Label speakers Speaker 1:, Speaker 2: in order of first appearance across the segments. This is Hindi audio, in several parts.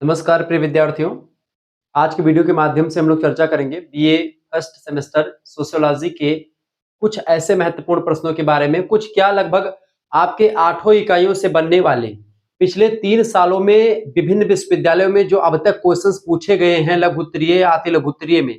Speaker 1: नमस्कार प्रिय विद्यार्थियों। आज के वीडियो के माध्यम से हम लोग चर्चा करेंगे बीए फर्स्ट सेमेस्टर सोशियोलॉजी के कुछ ऐसे महत्वपूर्ण प्रश्नों के बारे में, कुछ क्या लगभग आपके 8 इकाइयों से बनने वाले पिछले 3 सालों में विभिन्न विश्वविद्यालयों में जो अब तक क्वेश्चंस पूछे गए हैं लघु उत्तरीय अति लघु उत्तरीय में,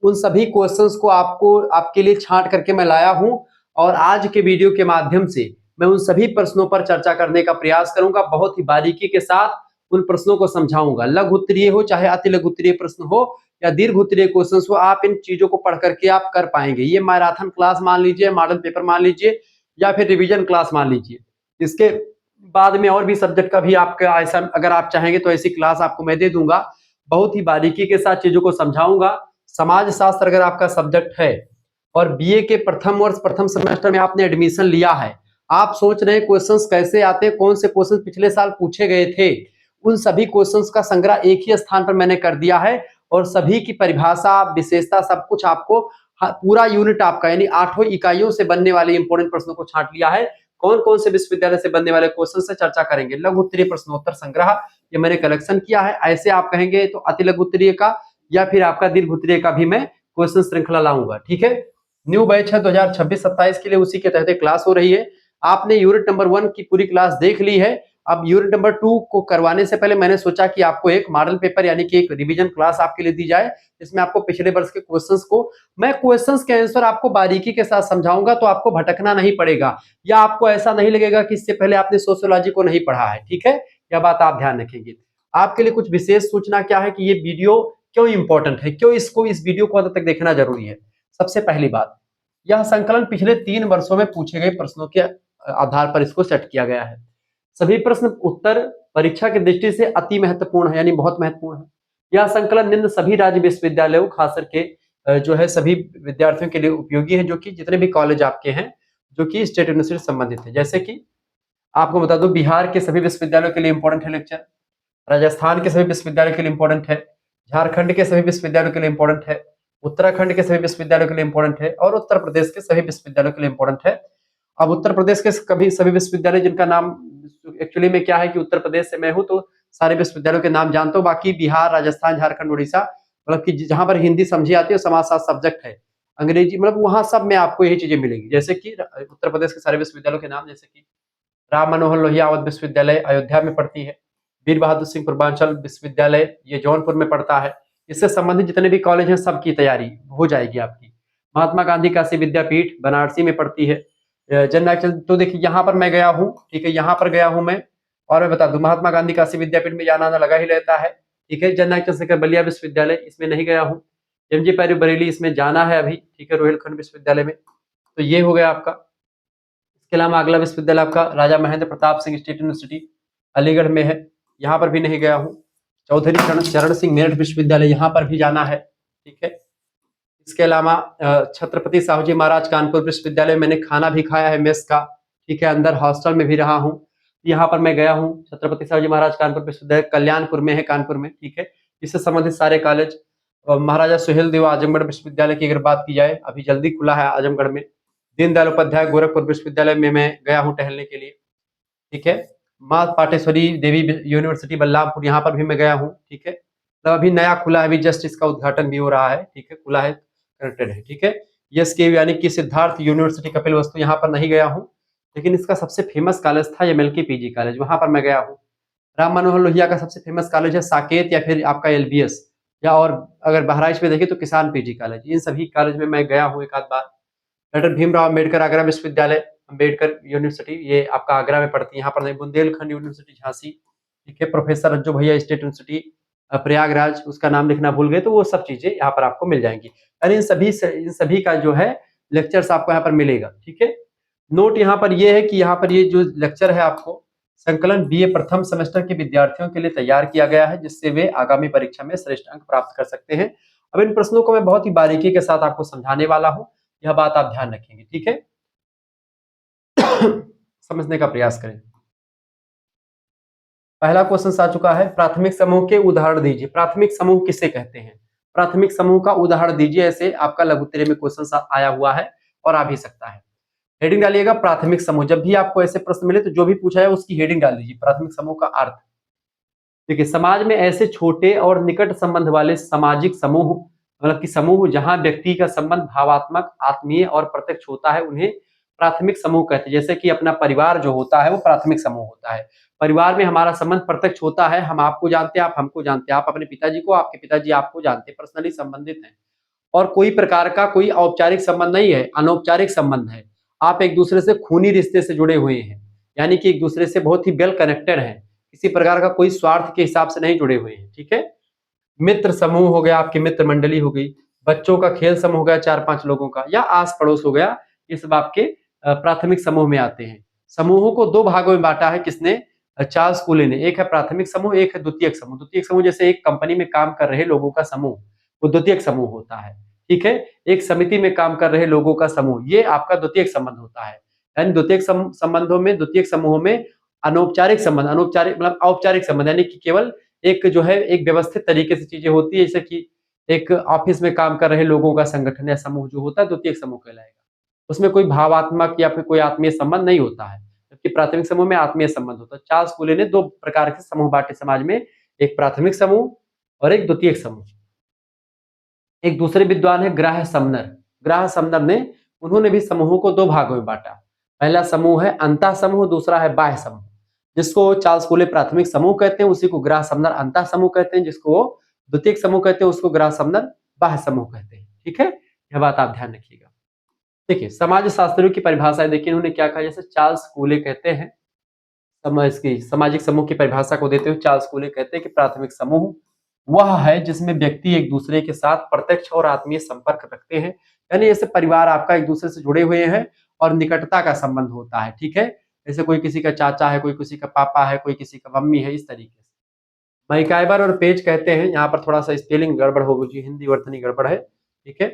Speaker 1: उन सभी क्वेश्चंस को आपके लिए छांट करके मैं लाया हूं। और आज के वीडियो के माध्यम से मैं उन सभी प्रश्नों पर चर्चा करने का प्रयास करूंगा, बहुत ही बारीकी के साथ उन प्रश्नों को समझाऊंगा। लघु उत्तरीय हो चाहे अति लघु उत्तरीय प्रश्न हो या दीर्घ उत्तरीय क्वेश्चन हो, आप इन चीजों को पढ़ करके आप कर पाएंगे। ये मैराथन क्लास मान लीजिए, मॉडल पेपर मान लीजिए या फिर रिवीजन क्लास मान लीजिए। इसके बाद में और भी सब्जेक्ट का भी आपका ऐसा अगर आप चाहेंगे तो ऐसी क्लास आपको मैं दे दूंगा। बहुत ही बारीकी के साथ चीजों को समझाऊंगा। समाज शास्त्र अगर आपका सब्जेक्ट है और बीए के प्रथम वर्ष प्रथम सेमेस्टर में आपने एडमिशन लिया है, आप सोच रहे हैं क्वेश्चंस कैसे आते हैं, कौन से क्वेश्चन पिछले साल पूछे गए थे, उन सभी क्वेश्चंस का संग्रह एक ही स्थान पर मैंने कर दिया है और सभी की परिभाषा विशेषता सब कुछ आपको पूरा यूनिट आपका यानी 8 इकाइयों से बनने वाले इंपोर्टेंट प्रश्नों को छांट लिया है। कौन कौन से विश्वविद्यालय से बनने वाले क्वेश्चन से चर्चा करेंगे। लघु उत्तरीय प्रश्नोत्तर संग्रह ये मैंने कलेक्शन किया है। ऐसे आप कहेंगे तो अति लघु उत्तरीय का या फिर आपका दीर्घ उत्तरीय का भी मैं क्वेश्चन श्रृंखला लाऊंगा। ठीक है, न्यू बैच है 2026-27 के लिए, उसी के तहत क्लास हो रही है। आपने यूनिट नंबर 1 की पूरी क्लास देख ली है। अब यूनिट नंबर 2 को करवाने से पहले मैंने सोचा कि आपको एक मॉडल पेपर यानी कि एक रिवीजन क्लास आपके लिए दी जाए, इसमें आपको पिछले वर्ष के क्वेश्चंस को मैं क्वेश्चंस के आंसर आपको बारीकी के साथ समझाऊंगा, तो आपको भटकना नहीं पड़ेगा या आपको ऐसा नहीं लगेगा कि इससे पहले आपने सोशियोलॉजी को नहीं पढ़ा है। ठीक है, यह बात आप ध्यान रखेंगे। आपके लिए कुछ विशेष सूचना क्या है कि ये वीडियो क्यों इंपॉर्टेंट है, क्यों इस वीडियो को अंत तक देखना जरूरी है। सबसे पहली बात, यह संकलन पिछले 3 वर्षों में पूछे गए प्रश्नों के आधार पर इसको सेट किया गया है। सभी प्रश्न उत्तर परीक्षा की दृष्टि से अति महत्वपूर्ण है यानी बहुत महत्वपूर्ण है। यह संकलन निम्न सभी राज्य विश्वविद्यालयों खास करके जो है सभी विद्यार्थियों के लिए उपयोगी है, जो कि जितने भी कॉलेज आपके हैं जो कि स्टेट यूनिवर्सिटी से संबंधित है। जैसे कि आपको बता दूं, बिहार के सभी विश्वविद्यालयों के लिए इंपॉर्टेंट है लेक्चर, राजस्थान के सभी विश्वविद्यालयों के लिए इंपॉर्टेंट है, झारखंड के सभी विश्वविद्यालयों के लिए इंपॉर्टेंट है, उत्तराखंड के सभी विश्वविद्यालयों के लिए इंपॉर्टेंट है और उत्तर प्रदेश के सभी विश्वविद्यालयों के लिए इंपॉर्टेंट है। अब उत्तर प्रदेश के सभी विश्वविद्यालय जिनका नाम एक्चुअली में क्या है कि उत्तर प्रदेश से मैं हूं तो सारे विश्वविद्यालयों के नाम जानता हूं, बाकी बिहार, राजस्थान, झारखंड, उड़ीसा मतलब कि जहां पर हिंदी समझी आती है, समाजशास्त्र सब्जेक्ट है, अंग्रेजी मतलब वहां सब में आपको यही चीजें मिलेंगी। जैसे कि उत्तर प्रदेश के सारे विश्वविद्यालयों के नाम, जैसे कि राम मनोहर लोहिया अवध विश्वविद्यालय अयोध्या में पढ़ती है, वीर बहादुर सिंह पूर्वांचल विश्वविद्यालय ये जौनपुर में पड़ता है। इससे संबंधित जितने भी कॉलेज हैं सबकी तैयारी हो जाएगी आपकी। महात्मा गांधी काशी विद्यापीठ बनारसी में पड़ती है। जन नायक तो देखिए यहाँ पर मैं गया हूँ, ठीक है, यहाँ पर गया हूँ मैं, और मैं बता दूं महात्मा गांधी काशी विद्यापीठ में जाना आना लगा ही रहता है। ठीक है, जन नायक चंद्रशेखर बलिया विश्वविद्यालय इसमें नहीं गया हूँ, एमजी पैरी बरेली इसमें जाना है अभी। ठीक है, रोहिलखंड विश्वविद्यालय में, तो ये हो गया आपका। इसके अलावा अगला विश्वविद्यालय आपका राजा महेंद्र प्रताप सिंह स्टेट यूनिवर्सिटी अलीगढ़ में है, यहाँ पर भी नहीं गया हूँ। चौधरी चरण सिंह मेरठ विश्वविद्यालय यहाँ पर भी जाना है। ठीक है, इसके अलावा छत्रपति साहू जी महाराज कानपुर विश्वविद्यालय मैंने खाना भी खाया है मेस का। ठीक है, अंदर हॉस्टल में भी रहा हूँ, यहाँ पर मैं गया हूँ। छत्रपति साहू जी महाराज कानपुर विश्वविद्यालय कल्याणपुर में है, कानपुर में। ठीक है, इससे संबंधित सारे कॉलेज। महाराजा सुहेल देव आजमगढ़ विश्वविद्यालय की अगर बात की जाए, अभी जल्दी खुला है आजमगढ़ में। दीनदयाल उपाध्याय गोरखपुर विश्वविद्यालय में मैं गया हूँ टहलने के लिए। ठीक है, माँ पाटेश्वरी देवी यूनिवर्सिटी बल्लामपुर यहाँ पर भी मैं गया हूँ। ठीक है, तो अभी नया खुला है, अभी जस्ट इसका उद्घाटन भी हो रहा है। ठीक है, खुला है, कनेक्टेड है। ठीक है, यस के यानी कि सिद्धार्थ यूनिवर्सिटी कपिलवस्तु यहाँ पर नहीं गया हूँ, लेकिन इसका सबसे फेमस कॉलेज था एमएलके पीजी कॉलेज, वहां पर मैं गया हूँ। राम मनोहर लोहिया का सबसे फेमस कॉलेज है साकेत या फिर आपका एलबीएस, या और अगर बहराइच में देखिए तो किसान पीजी कॉलेज। इन सभी कॉलेज में मैं गया हूँ एक आध बार। डॉक्टर भीमराव अम्बेडकर आगरा विश्वविद्यालय अम्बेडकर यूनिवर्सिटी ये आपका आगरा में पड़ती है, यहाँ पर नहीं। बुंदेलखंड यूनिवर्सिटी झांसी, ठीक है। प्रोफेसर रज्जू भैया स्टेट यूनिवर्सिटी प्रयागराज, उसका नाम लिखना भूल गए तो वो सब चीजें यहाँ पर आपको मिल जाएंगी। यानी इन सभी का जो है लेक्चर्स आपको यहाँ पर मिलेगा। ठीक है, नोट यहाँ पर ये है कि यहाँ पर ये जो लेक्चर है आपको संकलन बीए प्रथम सेमेस्टर के विद्यार्थियों के लिए तैयार किया गया है, जिससे वे आगामी परीक्षा में श्रेष्ठ अंक प्राप्त कर सकते हैं। अब इन प्रश्नों को मैं बहुत ही बारीकी के साथ आपको समझाने वाला हूँ, यह बात आप ध्यान रखेंगे। ठीक है समझने का प्रयास करें। पहला क्वेश्चन आ चुका है, प्राथमिक समूह के उदाहरण दीजिए। प्राथमिक समूह किसे कहते हैं, प्राथमिक समूह का उदाहरण दीजिए। ऐसे आपका लघु उत्तरीय में क्वेश्चन आया हुआ है और आ भी सकता है। हेडिंग डालिएगा प्राथमिक समूह। जब भी आपको ऐसे प्रश्न मिले तो जो भी पूछा है उसकी हेडिंग डाल दीजिए, प्राथमिक समूह का अर्थ। देखिए, समाज में ऐसे छोटे और निकट संबंध वाले सामाजिक समूह, मतलब कि समूह जहां व्यक्ति का संबंध भावात्मक, आत्मीय और प्रत्यक्ष होता है, उन्हें प्राथमिक समूह कहते हैं। जैसे कि अपना परिवार जो होता है वो प्राथमिक समूह होता है। परिवार में हमारा संबंध प्रत्यक्ष होता है, हम आपको जानते हैं, आप हमको जानते हैं, आप अपने पिताजी को, आपके पिताजी आपको जानते हैं, पर्सनली संबंधित हैं। और कोई प्रकार का कोई औपचारिक संबंध नहीं है, अनौपचारिक संबंध है। आप एक दूसरे से खूनी रिश्ते से जुड़े हुए हैं, यानी कि एक दूसरे से बहुत ही वेल कनेक्टेड हैं, किसी प्रकार का कोई स्वार्थ के हिसाब से नहीं जुड़े हुए हैं, ठीक है। मित्र समूह हो गया, आपकी मित्र मंडली हो गई, बच्चों का खेल समूह हो गया 4-5 लोगों का, या आस पड़ोस हो गया, ये सब आपके प्राथमिक समूह में आते हैं। समूहों को दो भागों में बांटा है किसने? चार्ल्स कूले ने। एक है प्राथमिक समूह, एक है द्वितीयक समूह। द्वितीयक समूह जैसे एक कंपनी में काम कर रहे लोगों का समूह, वो द्वितीयक समूह होता है, ठीक है। एक समिति में काम कर रहे लोगों का समूह, ये आपका द्वितीयक संबंध होता है। यानी द्वितीयक संबंधों में, द्वितीयक समूहों में अनौपचारिक संबंध, अनौपचारिक मतलब औपचारिक संबंध, यानी कि केवल एक जो है एक व्यवस्थित तरीके से चीजें होती है, जैसे कि एक ऑफिस में काम कर रहे लोगों का संगठन या समूह जो होता है द्वितीयक समूह कहलाएगा। उसमें कोई भावात्मक या फिर कोई आत्मीय संबंध नहीं होता है, जबकि प्राथमिक समूह में आत्मीय संबंध होता है। चार्ल्स कूले ने दो प्रकार के समूह बांटे समाज में, एक प्राथमिक समूह और एक द्वितीयक समूह। एक दूसरे विद्वान है ग्राह समनर। ग्राह समनर ने, उन्होंने भी समूहों को दो भागों में बांटा। पहला समूह है अंतः समूह, दूसरा है बाह्य समूह। जिसको चार्ल्स कूले प्राथमिक समूह कहते हैं, उसी को ग्राह समनर अंतः समूह कहते हैं। जिसको वो द्वितीयक समूह कहते हैं, उसको ग्राह समनर बाह्य समूह कहते हैं, ठीक है। यह बात आप ध्यान रखिएगा। देखिए, समाज शास्त्रियों की परिभाषा देखिए, उन्होंने क्या कहा। जैसे चार्ल्स कूले कहते हैं, इसकी सामाजिक समूह की परिभाषा को देते हुए चार्ल्स कूले कहते हैं कि प्राथमिक समूह वह है जिसमें व्यक्ति एक दूसरे के साथ प्रत्यक्ष और आत्मीय संपर्क रखते हैं। यानी जैसे परिवार आपका एक दूसरे से जुड़े हुए हैं और निकटता का संबंध होता है, ठीक है। जैसे कोई किसी का चाचा है, कोई किसी का पापा है, कोई किसी का मम्मी है, इस तरीके से। मैकाइवर और पेज कहते हैं, यहाँ पर थोड़ा सा स्पेलिंग गड़बड़ हो गई, हिंदी वर्तनी गड़बड़ है, ठीक है।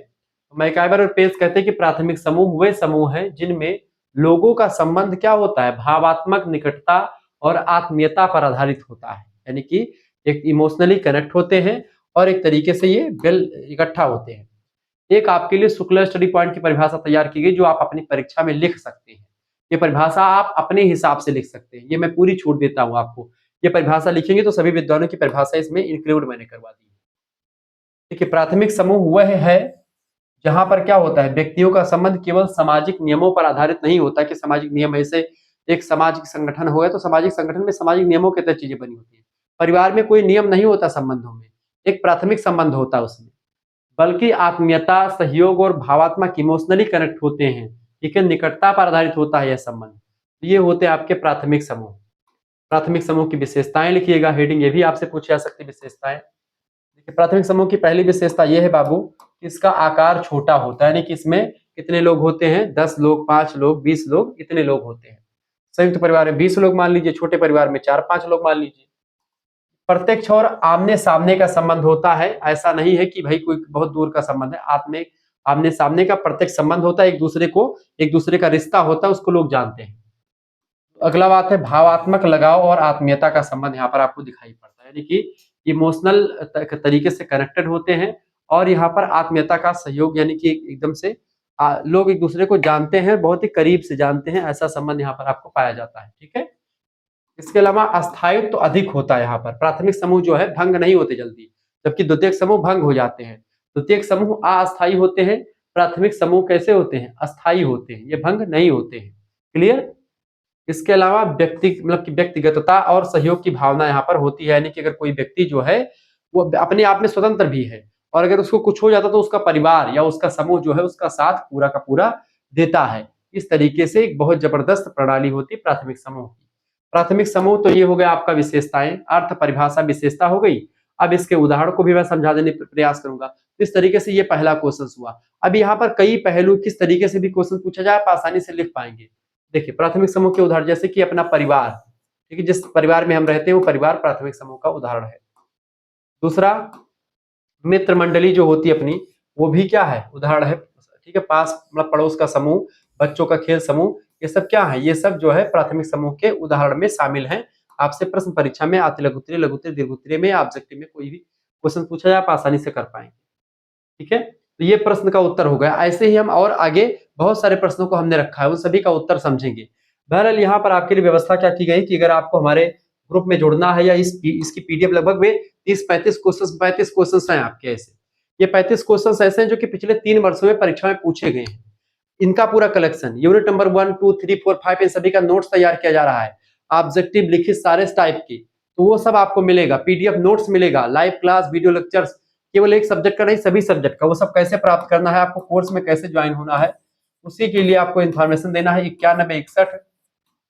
Speaker 1: मैकाइवर और पेज कहते हैं कि प्राथमिक समूह वे समूह हैं जिनमें लोगों का संबंध क्या होता है, भावात्मक निकटता और आत्मीयता पर आधारित होता है। यानी कि एक इमोशनली कनेक्ट होते हैं और एक तरीके से ये वेल इकट्ठा होते हैं। एक आपके लिए शुक्ल स्टडी पॉइंट की परिभाषा तैयार की गई, जो आप अपनी परीक्षा में लिख सकते हैं। ये परिभाषा आप अपने हिसाब से लिख सकते हैं, ये मैं पूरी छूट देता हूं आपको। ये परिभाषा लिखेंगे तो सभी विद्वानों की परिभाषा इसमें इंक्लूड मैंने करवा दी है। देखिए, प्राथमिक समूह वह है जहां पर क्या होता है, व्यक्तियों का संबंध केवल सामाजिक नियमों पर आधारित नहीं होता कि सामाजिक नियम ऐसे, एक सामाजिक संगठन हो गया तो सामाजिक संगठन में सामाजिक नियमों के तहत चीजें बनी होती है। परिवार में कोई नियम नहीं होता संबंधों में, एक प्राथमिक संबंध होता है उसमें, बल्कि आत्मीयता, सहयोग और भावात्मक इमोशनली कनेक्ट होते हैं, ठीक है। निकटता पर आधारित होता है यह संबंध। ये होते हैं आपके प्राथमिक समूह। प्राथमिक समूह की विशेषताएं लिखिएगा, हेडिंग ये भी आपसे पूछी जा सकती है, विशेषताएं। देखिए, प्राथमिक समूह की पहली विशेषता ये है बाबू, इसका आकार छोटा होता है, यानी कि इसमें कितने लोग होते हैं, 10 लोग, 5 लोग, 20 लोग, इतने लोग होते हैं। संयुक्त परिवार में 20 लोग मान लीजिए, छोटे परिवार में 4-5 लोग मान लीजिए। प्रत्यक्ष और आमने सामने का संबंध होता है, ऐसा नहीं है कि भाई कोई बहुत दूर का संबंध है। आमने सामने का प्रत्यक्ष संबंध होता है, एक दूसरे का रिश्ता होता है, उसको लोग जानते हैं। अगला बात है भावात्मक लगाव और आत्मीयता का संबंध, यहाँ पर आपको दिखाई पड़ता है, यानी कि इमोशनल तरीके से कनेक्टेड होते हैं और यहाँ पर आत्मीयता का सहयोग, यानी कि एकदम से लोग एक दूसरे को जानते हैं, बहुत ही करीब से जानते हैं, ऐसा संबंध यहाँ पर आपको पाया जाता है, ठीक है। इसके अलावा अस्थायित्व तो अधिक होता है। यहाँ पर प्राथमिक समूह जो है भंग नहीं होते जल्दी, जबकि द्वितीयक समूह भंग हो जाते हैं। द्वितीयक समूह अस्थायी होते हैं, प्राथमिक समूह कैसे होते हैं, अस्थायी होते हैं, ये भंग नहीं होते हैं। क्लियर। इसके अलावा मतलब कि व्यक्तिगतता और सहयोग की भावना यहाँ पर होती है, यानी कि अगर कोई व्यक्ति जो है वो अपने आप में स्वतंत्र भी है और अगर उसको कुछ हो जाता तो उसका परिवार या उसका समूह जो है उसका साथ पूरा का पूरा देता है। इस तरीके से एक बहुत जबरदस्त प्रणाली होती है प्राथमिक समूह की। प्राथमिक समूह तो ये हो गया आपका विशेषताएं, अर्थ, परिभाषा, विशेषता हो गई। अब इसके उदाहरण को भी मैं समझा देने प्रयास करूंगा। इस तरीके से ये पहला क्वेश्चन हुआ। अब यहाँ पर कई पहलू, किस तरीके से भी क्वेश्चन पूछा जाए आप आसानी से लिख पाएंगे। देखिए, प्राथमिक समूह के उदाहरण जैसे कि अपना परिवार, ठीक है, जिस परिवार में हम रहते हैं वो परिवार प्राथमिक समूह का उदाहरण है। दूसरा, मित्र मंडली जो होती है अपनी, वो भी क्या है, उदाहरण है, ठीक है। पास मतलब पड़ोस का समूह, बच्चों का खेल समूह, ये सब क्या है, ये सब जो है प्राथमिक समूह के उदाहरण में शामिल हैं। आपसे प्रश्न परीक्षा में अति लघुत्तरीय, लघुत्तरीय, दीर्घोत्तरीय में, ऑब्जेक्टिव में कोई भी क्वेश्चन पूछा जाए आप आसानी से कर पाएंगे, ठीक है। तो ये प्रश्न का उत्तर हो गया। ऐसे ही हम और आगे बहुत सारे प्रश्नों को हमने रखा है, उन सभी का उत्तर समझेंगे। बहरहाल यहाँ पर आपके लिए व्यवस्था क्या की गई कि अगर आपको हमारे ग्रुप में जुड़ना है या इसकी पीडीएफ लगभग में 30-35 क्वेश्चन हैं आपके ऐसे। ये 35 क्वेश्चन ऐसे हैं जो कि पिछले 3 वर्षों में परीक्षा में पूछे गए हैं। इनका पूरा कलेक्शन यूनिट नंबर 1, 2, 3, 4, 5 इन सभी का नोट्स तैयार किया जा रहा है। ऑब्जेक्टिव लिखित सारे टाइप की, तो वो सब आपको मिलेगा। पीडीएफ नोट्स मिलेगा, लाइव क्लास, वीडियो लेक्चर्स, केवल एक सब्जेक्ट का नहीं सभी सब्जेक्ट का। वो सब कैसे प्राप्त करना है, आपको कोर्स में कैसे ज्वाइन होना है, उसी के लिए आपको इन्फॉर्मेशन देना है। 9161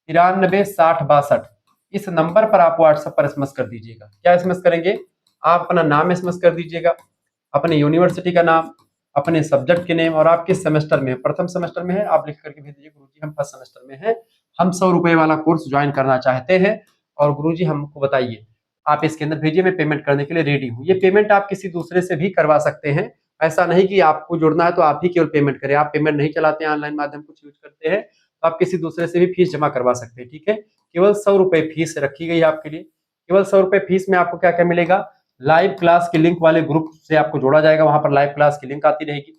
Speaker 1: 93 60 62 इस नंबर पर आप व्हाट्सएप पर एसएमएस कर दीजिएगा। क्या एसएमएस करेंगे, आप अपना नाम एसएमएस कर दीजिएगा, अपने यूनिवर्सिटी का नाम, अपने सब्जेक्ट के नेम और आप किस सेमेस्टर में है। प्रथम सेमेस्टर में है आप लिख करके भेज दीजिए, गुरुजी हम फर्स्ट सेमेस्टर में हैं, हम 100 रुपए वाला कोर्स ज्वाइन करना चाहते हैं और गुरुजी हमको बताइए। आप इसके अंदर भेजिए, मैं पेमेंट करने के लिए रेडी हूँ। ये पेमेंट आप किसी दूसरे से भी करवा सकते हैं, ऐसा नहीं कि आपको जुड़ना है तो आप ही केवल पेमेंट करें। आप पेमेंट नहीं चलाते हैं, ऑनलाइन माध्यम कुछ यूज करते हैं, तो आप किसी दूसरे से भी फीस जमा करवा सकते हैं। ठीक है, केवल 100 रुपए फीस रखी गई है आपके लिए। केवल 100 रुपए फीस में आपको क्या क्या मिलेगा, लाइव क्लास के लिंक वाले ग्रुप से आपको जोड़ा जाएगा, वहां पर लाइव क्लास की लिंक आती रहेगी।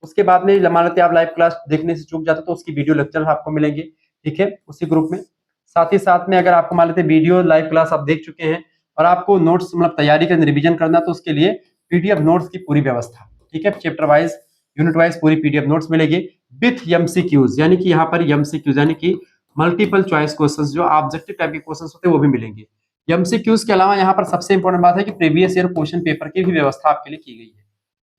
Speaker 1: उसके बाद में मान लेते आप लाइव क्लास देखने से चूक जाते तो उसकी वीडियो लेक्चर आपको मिलेंगे, ठीक है, उसी ग्रुप में। साथ ही साथ में अगर आपको मान लेते वीडियो लाइव क्लास आप देख चुके हैं और आपको नोट्स मतलब तैयारी का रिवीजन करना, तो उसके लिए पीडीएफ नोट्स की पूरी व्यवस्था, ठीक है, चैप्टर वाइज यूनिट वाइज पूरी पीडीएफ नोट्स मिलेगी विथ एमसीक्यूज, यानी कि यहाँ पर एमसीक्यूज यानी कि मल्टीपल चॉइस क्वेश्चंस, जो ऑब्जेक्टिव टाइप के क्वेश्चंस होते हैं वो भी मिलेंगे। एमसीक्यूज के अलावा यहाँ पर सबसे इंपॉर्टेंट बात है कि प्रीवियस ईयर क्वेश्चन पेपर की भी व्यवस्था आपके लिए की गई है।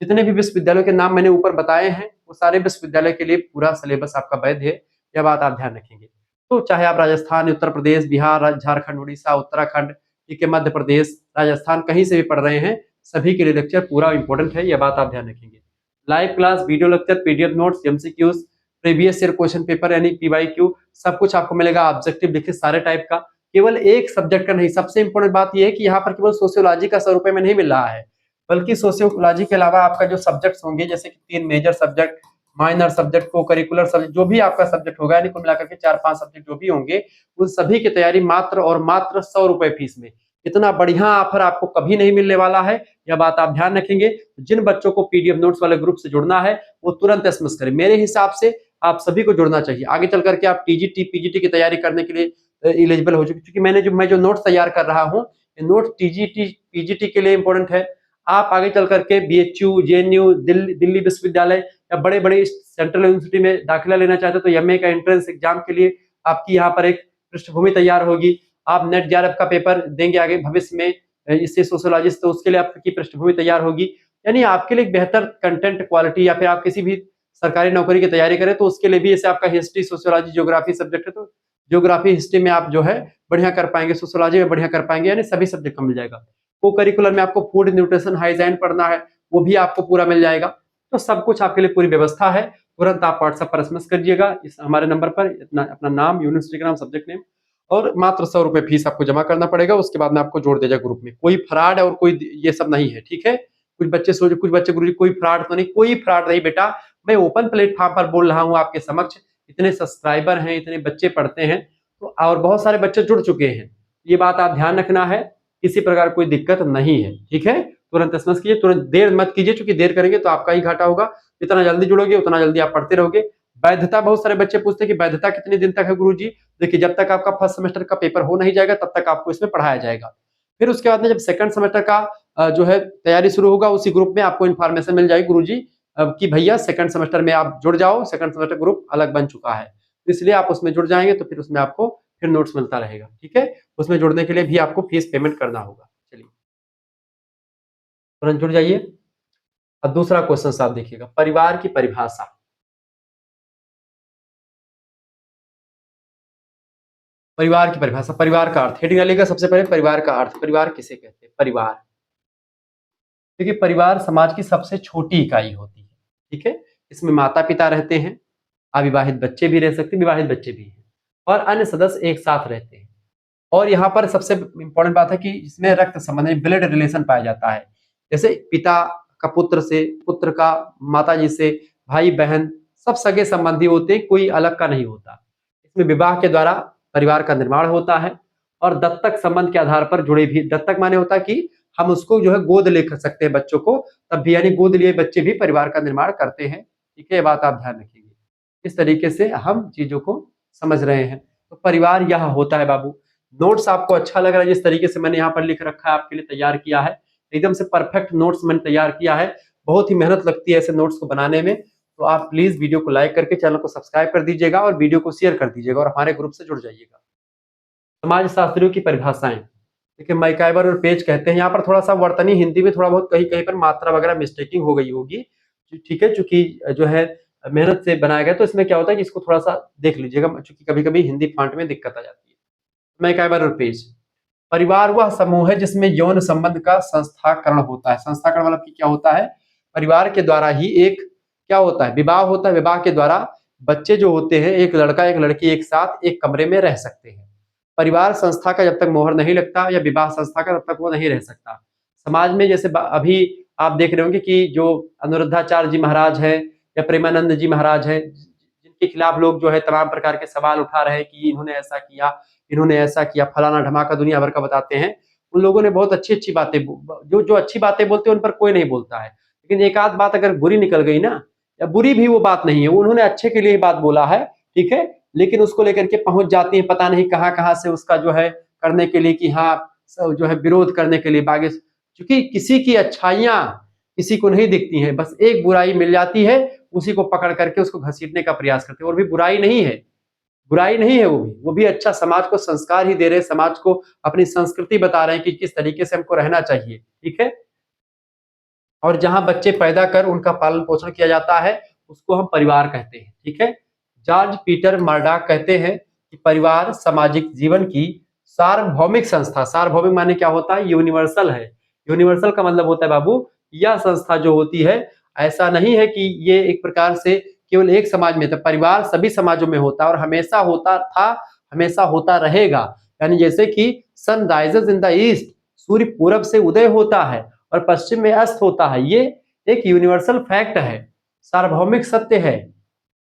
Speaker 1: जितने भी विश्वविद्यालयों के नाम मैंने ऊपर बताए हैं वो सारे विश्वविद्यालय के लिए पूरा सिलेबस आपका वैध है, यह बात आप ध्यान रखेंगे। तो चाहे आप राजस्थान, उत्तर प्रदेश, बिहार, झारखंड, उड़ीसा, उत्तराखंड, ठीक है, मध्य प्रदेश, राजस्थान कहीं से भी पढ़ रहे हैं, सभी के लिए लेक्चर पूरा इंपॉर्टेंट है, यह बात आप ध्यान रखेंगे। Live class, video lecture, PDF notes, MCQs, previous year question paper यानी पीवाईक्यू, सब कुछ आपको मिलेगा। ऑब्जेक्टिव लिखित सारे टाइप का, केवल एक सब्जेक्ट का नहीं। सबसे इंपॉर्टेंट बात यह है कि यहाँ पर केवल सोशियोलॉजी का 100 रुपए में नहीं मिल रहा है, बल्कि सोशियोलॉजी के अलावा आपका जो सब्जेक्ट्स होंगे, जैसे कि 3 मेजर सब्जेक्ट, माइनर सब्जेक्ट, को करिकुलर सब्जेक्ट, जो भी आपका सब्जेक्ट होगा, यानी कुल मिलाकर के 4-5 सब्जेक्ट जो भी होंगे, उन सभी की तैयारी मात्र और मात्र 100 रुपए फीस में। इतना बढ़िया ऑफर आपको कभी नहीं मिलने वाला है, यह बात आप ध्यान रखेंगे। जिन बच्चों को पीडीएफ नोट्स वाले ग्रुप से जुड़ना है वो तुरंत एसएमएस करें। मेरे हिसाब से आप सभी को जुड़ना चाहिए। आगे चल करके आप टीजीटी, पीजीटी की तैयारी करने के लिए एलिजिबल हो चुके, क्योंकि मैं जो नोट्स तैयार कर रहा हूँ, नोट्स टीजीटी, पीजीटी के लिए इंपॉर्टेंट है। आप आगे चल करके बीएचयू, जेएनयू, दिल्ली विश्वविद्यालय या बड़े बड़े सेंट्रल यूनिवर्सिटी में दाखिला लेना चाहते हो तो एमए का एंट्रेंस एग्जाम के लिए आपकी यहाँ पर एक पृष्ठभूमि तैयार होगी। आप नेट जेआरएफ का पेपर देंगे आगे भविष्य में, इससे सोशियोलॉजिस्ट, तो उसके लिए आपकी पृष्ठभूमि तैयार होगी। यानी आपके लिए बेहतर कंटेंट क्वालिटी, या फिर आप किसी भी सरकारी नौकरी की तैयारी करें तो उसके लिए भी, जैसे आपका हिस्ट्री, सोशियोलॉजी, ज्योग्राफी सब्जेक्ट है तो ज्योग्राफी, हिस्ट्री में आप जो है बढ़िया कर पाएंगे, सोशियोलॉजी में बढ़िया कर पाएंगे, यानी सभी सब्जेक्ट का मिल जाएगा। को करिकुलर में आपको फूड, न्यूट्रिशन, हाइजीन पढ़ना है, वो भी आपको पूरा मिल जाएगा। तो सब कुछ आपके लिए पूरी व्यवस्था है। तुरंत आप व्हाट्सएप पर एसएमएस करिएगा इस हमारे नंबर पर, इतना अपना नाम, यूनिवर्सिटी का नाम, सब्जेक्ट नेम, और मात्र 100 रुपए फीस आपको जमा करना पड़ेगा। उसके बाद में आपको जोड़ दिया जाए ग्रुप में। कोई फ्रॉड और कोई ये सब नहीं है, ठीक है। कुछ बच्चे गुरुजी कोई फ्रॉड तो नहीं, कोई फ्रॉड नहीं बेटा। मैं ओपन प्लेटफॉर्म पर बोल रहा हूँ आपके समक्ष, इतने सब्सक्राइबर हैं, इतने बच्चे पढ़ते हैं, तो और बहुत सारे बच्चे जुड़ चुके हैं। ये बात आप ध्यान रखना है, किसी प्रकार कोई दिक्कत नहीं है, ठीक है। तुरंत एसएमएस कीजिए, तुरंत देर मत कीजिए, क्योंकि देर करेंगे तो आपका ही घाटा होगा। जितना जल्दी जुड़ोगे उतना जल्दी आप पढ़ते रहोगे। वैधता, बहुत सारे बच्चे पूछते हैं कि वैधता कितने दिन तक है गुरुजी। देखिए, जब तक आपका फर्स्ट सेमेस्टर का पेपर हो नहीं जाएगा तब तक आपको इसमें पढ़ाया जाएगा। फिर उसके बाद में जब सेकंड सेमेस्टर का जो है तैयारी शुरू होगा, उसी ग्रुप में आपको इन्फॉर्मेशन मिल जाएगी गुरुजी कि भैया सेकंड सेमेस्टर में आप जुड़ जाओ, सेकंड सेमेस्टर ग्रुप अलग बन चुका है, तो इसलिए आप उसमें जुड़ जाएंगे तो फिर उसमें आपको फिर नोट्स मिलता रहेगा, ठीक है। उसमें जुड़ने के लिए भी आपको फीस पेमेंट करना होगा। चलिए तुरंत जुड़ जाइए। अब दूसरा क्वेश्चन आप देखिएगा, परिवार की परिभाषा। परिवार की परिभाषा, परिवार का अर्थ, हेडिंग डालिएगा सबसे पहले, परिवार का अर्थ। परिवार किसे कहते हैं? परिवार, देखिए परिवार समाज की सबसे छोटी इकाई होती है, ठीक है। इसमें माता पिता रहते हैं, अविवाहित बच्चे भी रह सकते हैं, विवाहित बच्चे भी हैं, और अन्य सदस्य एक साथ रहते हैं। और यहाँ पर सबसे इंपॉर्टेंट बात है कि इसमें रक्त संबंध, ब्लड रिलेशन पाया जाता है। जैसे पिता का पुत्र से, पुत्र का माता जी से, भाई बहन सब सगे संबंधी होते हैं, कोई अलग का नहीं होता। इसमें विवाह के द्वारा परिवार का निर्माण होता है, और दत्तक संबंध के आधार पर जुड़े भी, दत्तक माने होता है कि हम उसको जो है गोद ले सकते हैं बच्चों को, तब भी यानी गोद लिए बच्चे भी परिवार का निर्माण करते हैं, ठीक है। ये बात आप ध्यान रखिएगा, इस तरीके से हम चीजों को समझ रहे हैं। तो परिवार यह होता है बाबू, नोट्स आपको अच्छा लग रहा है जिस तरीके से मैंने यहाँ पर लिख रखा है, आपके लिए तैयार किया है, एकदम से परफेक्ट नोट्स मैंने तैयार किया है। बहुत ही मेहनत लगती है ऐसे नोट्स को बनाने में, तो आप प्लीज वीडियो को लाइक करके चैनल को सब्सक्राइब कर दीजिएगा और वीडियो को शेयर कर दीजिएगा और हमारे ग्रुप से जुड़ जाइएगा। समाज शास्त्रियों की परिभाषाएं, देखिए मैकाइवर और पेज कहते हैं, यहाँ पर थोड़ा सा वर्तनी हिंदी में थोड़ा बहुत कहीं कहीं पर मात्रा वगैरह मिस्टेकिंग हो गई होगी, ठीक है, चूंकि जो है मेहनत से बनाया गया, तो इसमें क्या होता है कि इसको थोड़ा सा देख लीजिएगा, क्योंकि कभी कभी हिंदी फॉन्ट में दिक्कत आ जाती है। मैकाइवर और पेज, परिवार वह समूह है जिसमें यौन संबंध का संस्थाकरण होता है। संस्थाकरण मतलब कि क्या होता है, परिवार के द्वारा ही एक क्या होता है, विवाह होता है, विवाह के द्वारा बच्चे जो होते हैं, एक लड़का एक लड़की एक साथ एक कमरे में रह सकते हैं। परिवार संस्था का जब तक मोहर नहीं लगता, या विवाह संस्था का, तब तक वो नहीं रह सकता। समाज में जैसे अभी आप देख रहे होंगे कि जो अनुरुद्धाचार्य जी महाराज है या प्रेमानंद जी महाराज है, जिनके खिलाफ लोग जो है तमाम प्रकार के सवाल उठा रहे हैं कि इन्होंने ऐसा किया, इन्होंने ऐसा किया, फलाना ढमाका दुनिया भर का बताते हैं। उन लोगों ने बहुत अच्छी अच्छी बातें, जो जो अच्छी बातें बोलते हैं उन पर कोई नहीं बोलता है, लेकिन एक आध बात अगर बुरी निकल गई ना, या बुरी भी वो बात नहीं है, उन्होंने अच्छे के लिए ही बात बोला है, ठीक है, लेकिन उसको लेकर के पहुंच जाती है पता नहीं कहां कहां से, उसका जो है करने के लिए कि हाँ जो है विरोध करने के लिए बागे, क्योंकि किसी की अच्छाइयां किसी को नहीं दिखती हैं, बस एक बुराई मिल जाती है, उसी को पकड़ करके उसको घसीटने का प्रयास करते हैं। और भी बुराई नहीं है, बुराई नहीं है, वो भी अच्छा, समाज को संस्कार ही दे रहे हैं, समाज को अपनी संस्कृति बता रहे हैं कि किस तरीके से हमको रहना चाहिए, ठीक है। और जहां बच्चे पैदा कर उनका पालन पोषण किया जाता है, उसको हम परिवार कहते हैं, ठीक है। जॉर्ज पीटर मर्डॉक कहते हैं कि परिवार सामाजिक जीवन की सार्वभौमिक संस्था, सार्वभौमिक माने क्या होता है, यूनिवर्सल है। यूनिवर्सल का मतलब होता है बाबू, यह संस्था जो होती है, ऐसा नहीं है कि ये एक प्रकार से केवल एक समाज में, तो परिवार सभी समाजों में होता है और हमेशा होता था, हमेशा होता रहेगा। यानी जैसे कि sun rises in the east, सूर्य पूरब से उदय होता है और पश्चिम में अस्त होता है, ये एक यूनिवर्सल फैक्ट है, सार्वभौमिक सत्य है,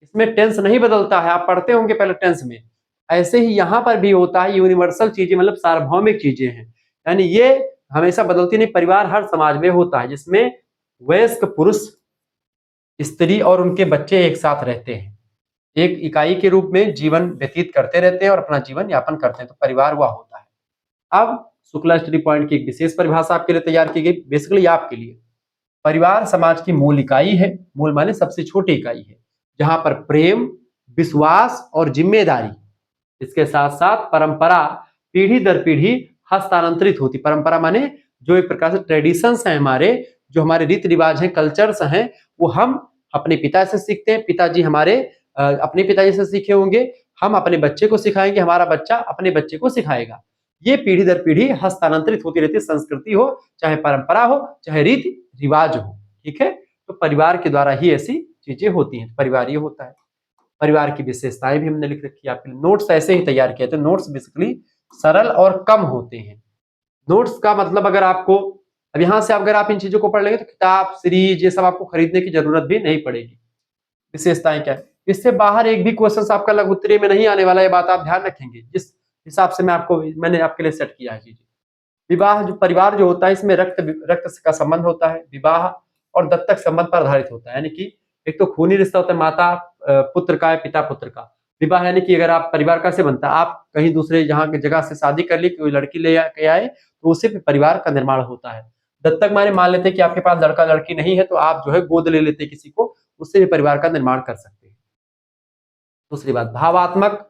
Speaker 1: इसमें टेंस नहीं बदलता है, आप पढ़ते होंगे पहले टेंस में। ऐसे ही यहाँ पर भी होता है, यूनिवर्सल चीजें मतलब सार्वभौमिक चीजें हैं, यानी ये हमेशा बदलती नहीं। परिवार हर समाज में होता है जिसमें वयस्क पुरुष, स्त्री और उनके बच्चे एक साथ रहते हैं, एक इकाई के रूप में जीवन व्यतीत करते रहते हैं और अपना जीवन यापन करते हैं, तो परिवार वह होता है। अब शुक्ला स्टडी पॉइंट की एक विशेष परिभाषा आपके लिए तैयार की गई, बेसिकली आपके लिए। परिवार समाज की मूल इकाई है, मूल माने सबसे छोटी इकाई है, जहां पर प्रेम, विश्वास और जिम्मेदारी, इसके साथ साथ परंपरा पीढ़ी दर पीढ़ी हस्तांतरित होती। परंपरा माने जो एक प्रकार से ट्रेडिशंस हैं हमारे, जो हमारे रीति रिवाज हैं, कल्चर्स हैं, वो हम अपने पिता से सीखते हैं, पिताजी हमारे अपने पिताजी से सीखे होंगे, हम अपने बच्चे को सिखाएंगे, हमारा बच्चा अपने बच्चे को सिखाएगा। ये पीढ़ी दर पीढ़ी हस्तांतरित होती रहती है, संस्कृति हो चाहे परंपरा हो चाहे रीति रिवाज हो, ठीक है। तो परिवार के द्वारा ही ऐसी चीजें होती हैं, परिवार ये होता है। परिवार की विशेषताएं भी हमने लिख रखी है आपके लिए, नोट्स ऐसे ही तैयार किए थे। नोट्स बेसिकली सरल और कम होते हैं। नोट्स का मतलब अगर आपको, अब यहां से अगर आप इन चीजों को पढ़ लेंगे तो किताब सीरीज ये सब आपको खरीदने की जरूरत भी नहीं पड़ेगी। विशेषताएं क्या है, इससे बाहर एक भी क्वेश्चन आपका लघु उत्तरीय में नहीं आने वाला, ये बात आप ध्यान रखेंगे, जिस हिसाब से मैंने आपके लिए सेट किया है चीजें। विवाह जो परिवार जो होता है, इसमें रक्त रक्त का संबंध होता है, विवाह और दत्तक संबंध पर आधारित होता है, यानी कि एक तो खूनी रिश्ता होता है, माता पुत्र का, पिता पुत्र का। विवाह यानी कि अगर आप परिवार कैसे बनता है, आप कहीं दूसरे जहाँ की जगह से शादी कर ली, कोई लड़की ले के आए, तो उससे परिवार का निर्माण होता है। दत्तक माने मान लेते हैं कि आपके पास लड़का लड़की नहीं है, तो आप जो है गोद ले लेते हैं किसी को, उससे भी परिवार का निर्माण कर सकते हैं। दूसरी बात, भावात्मक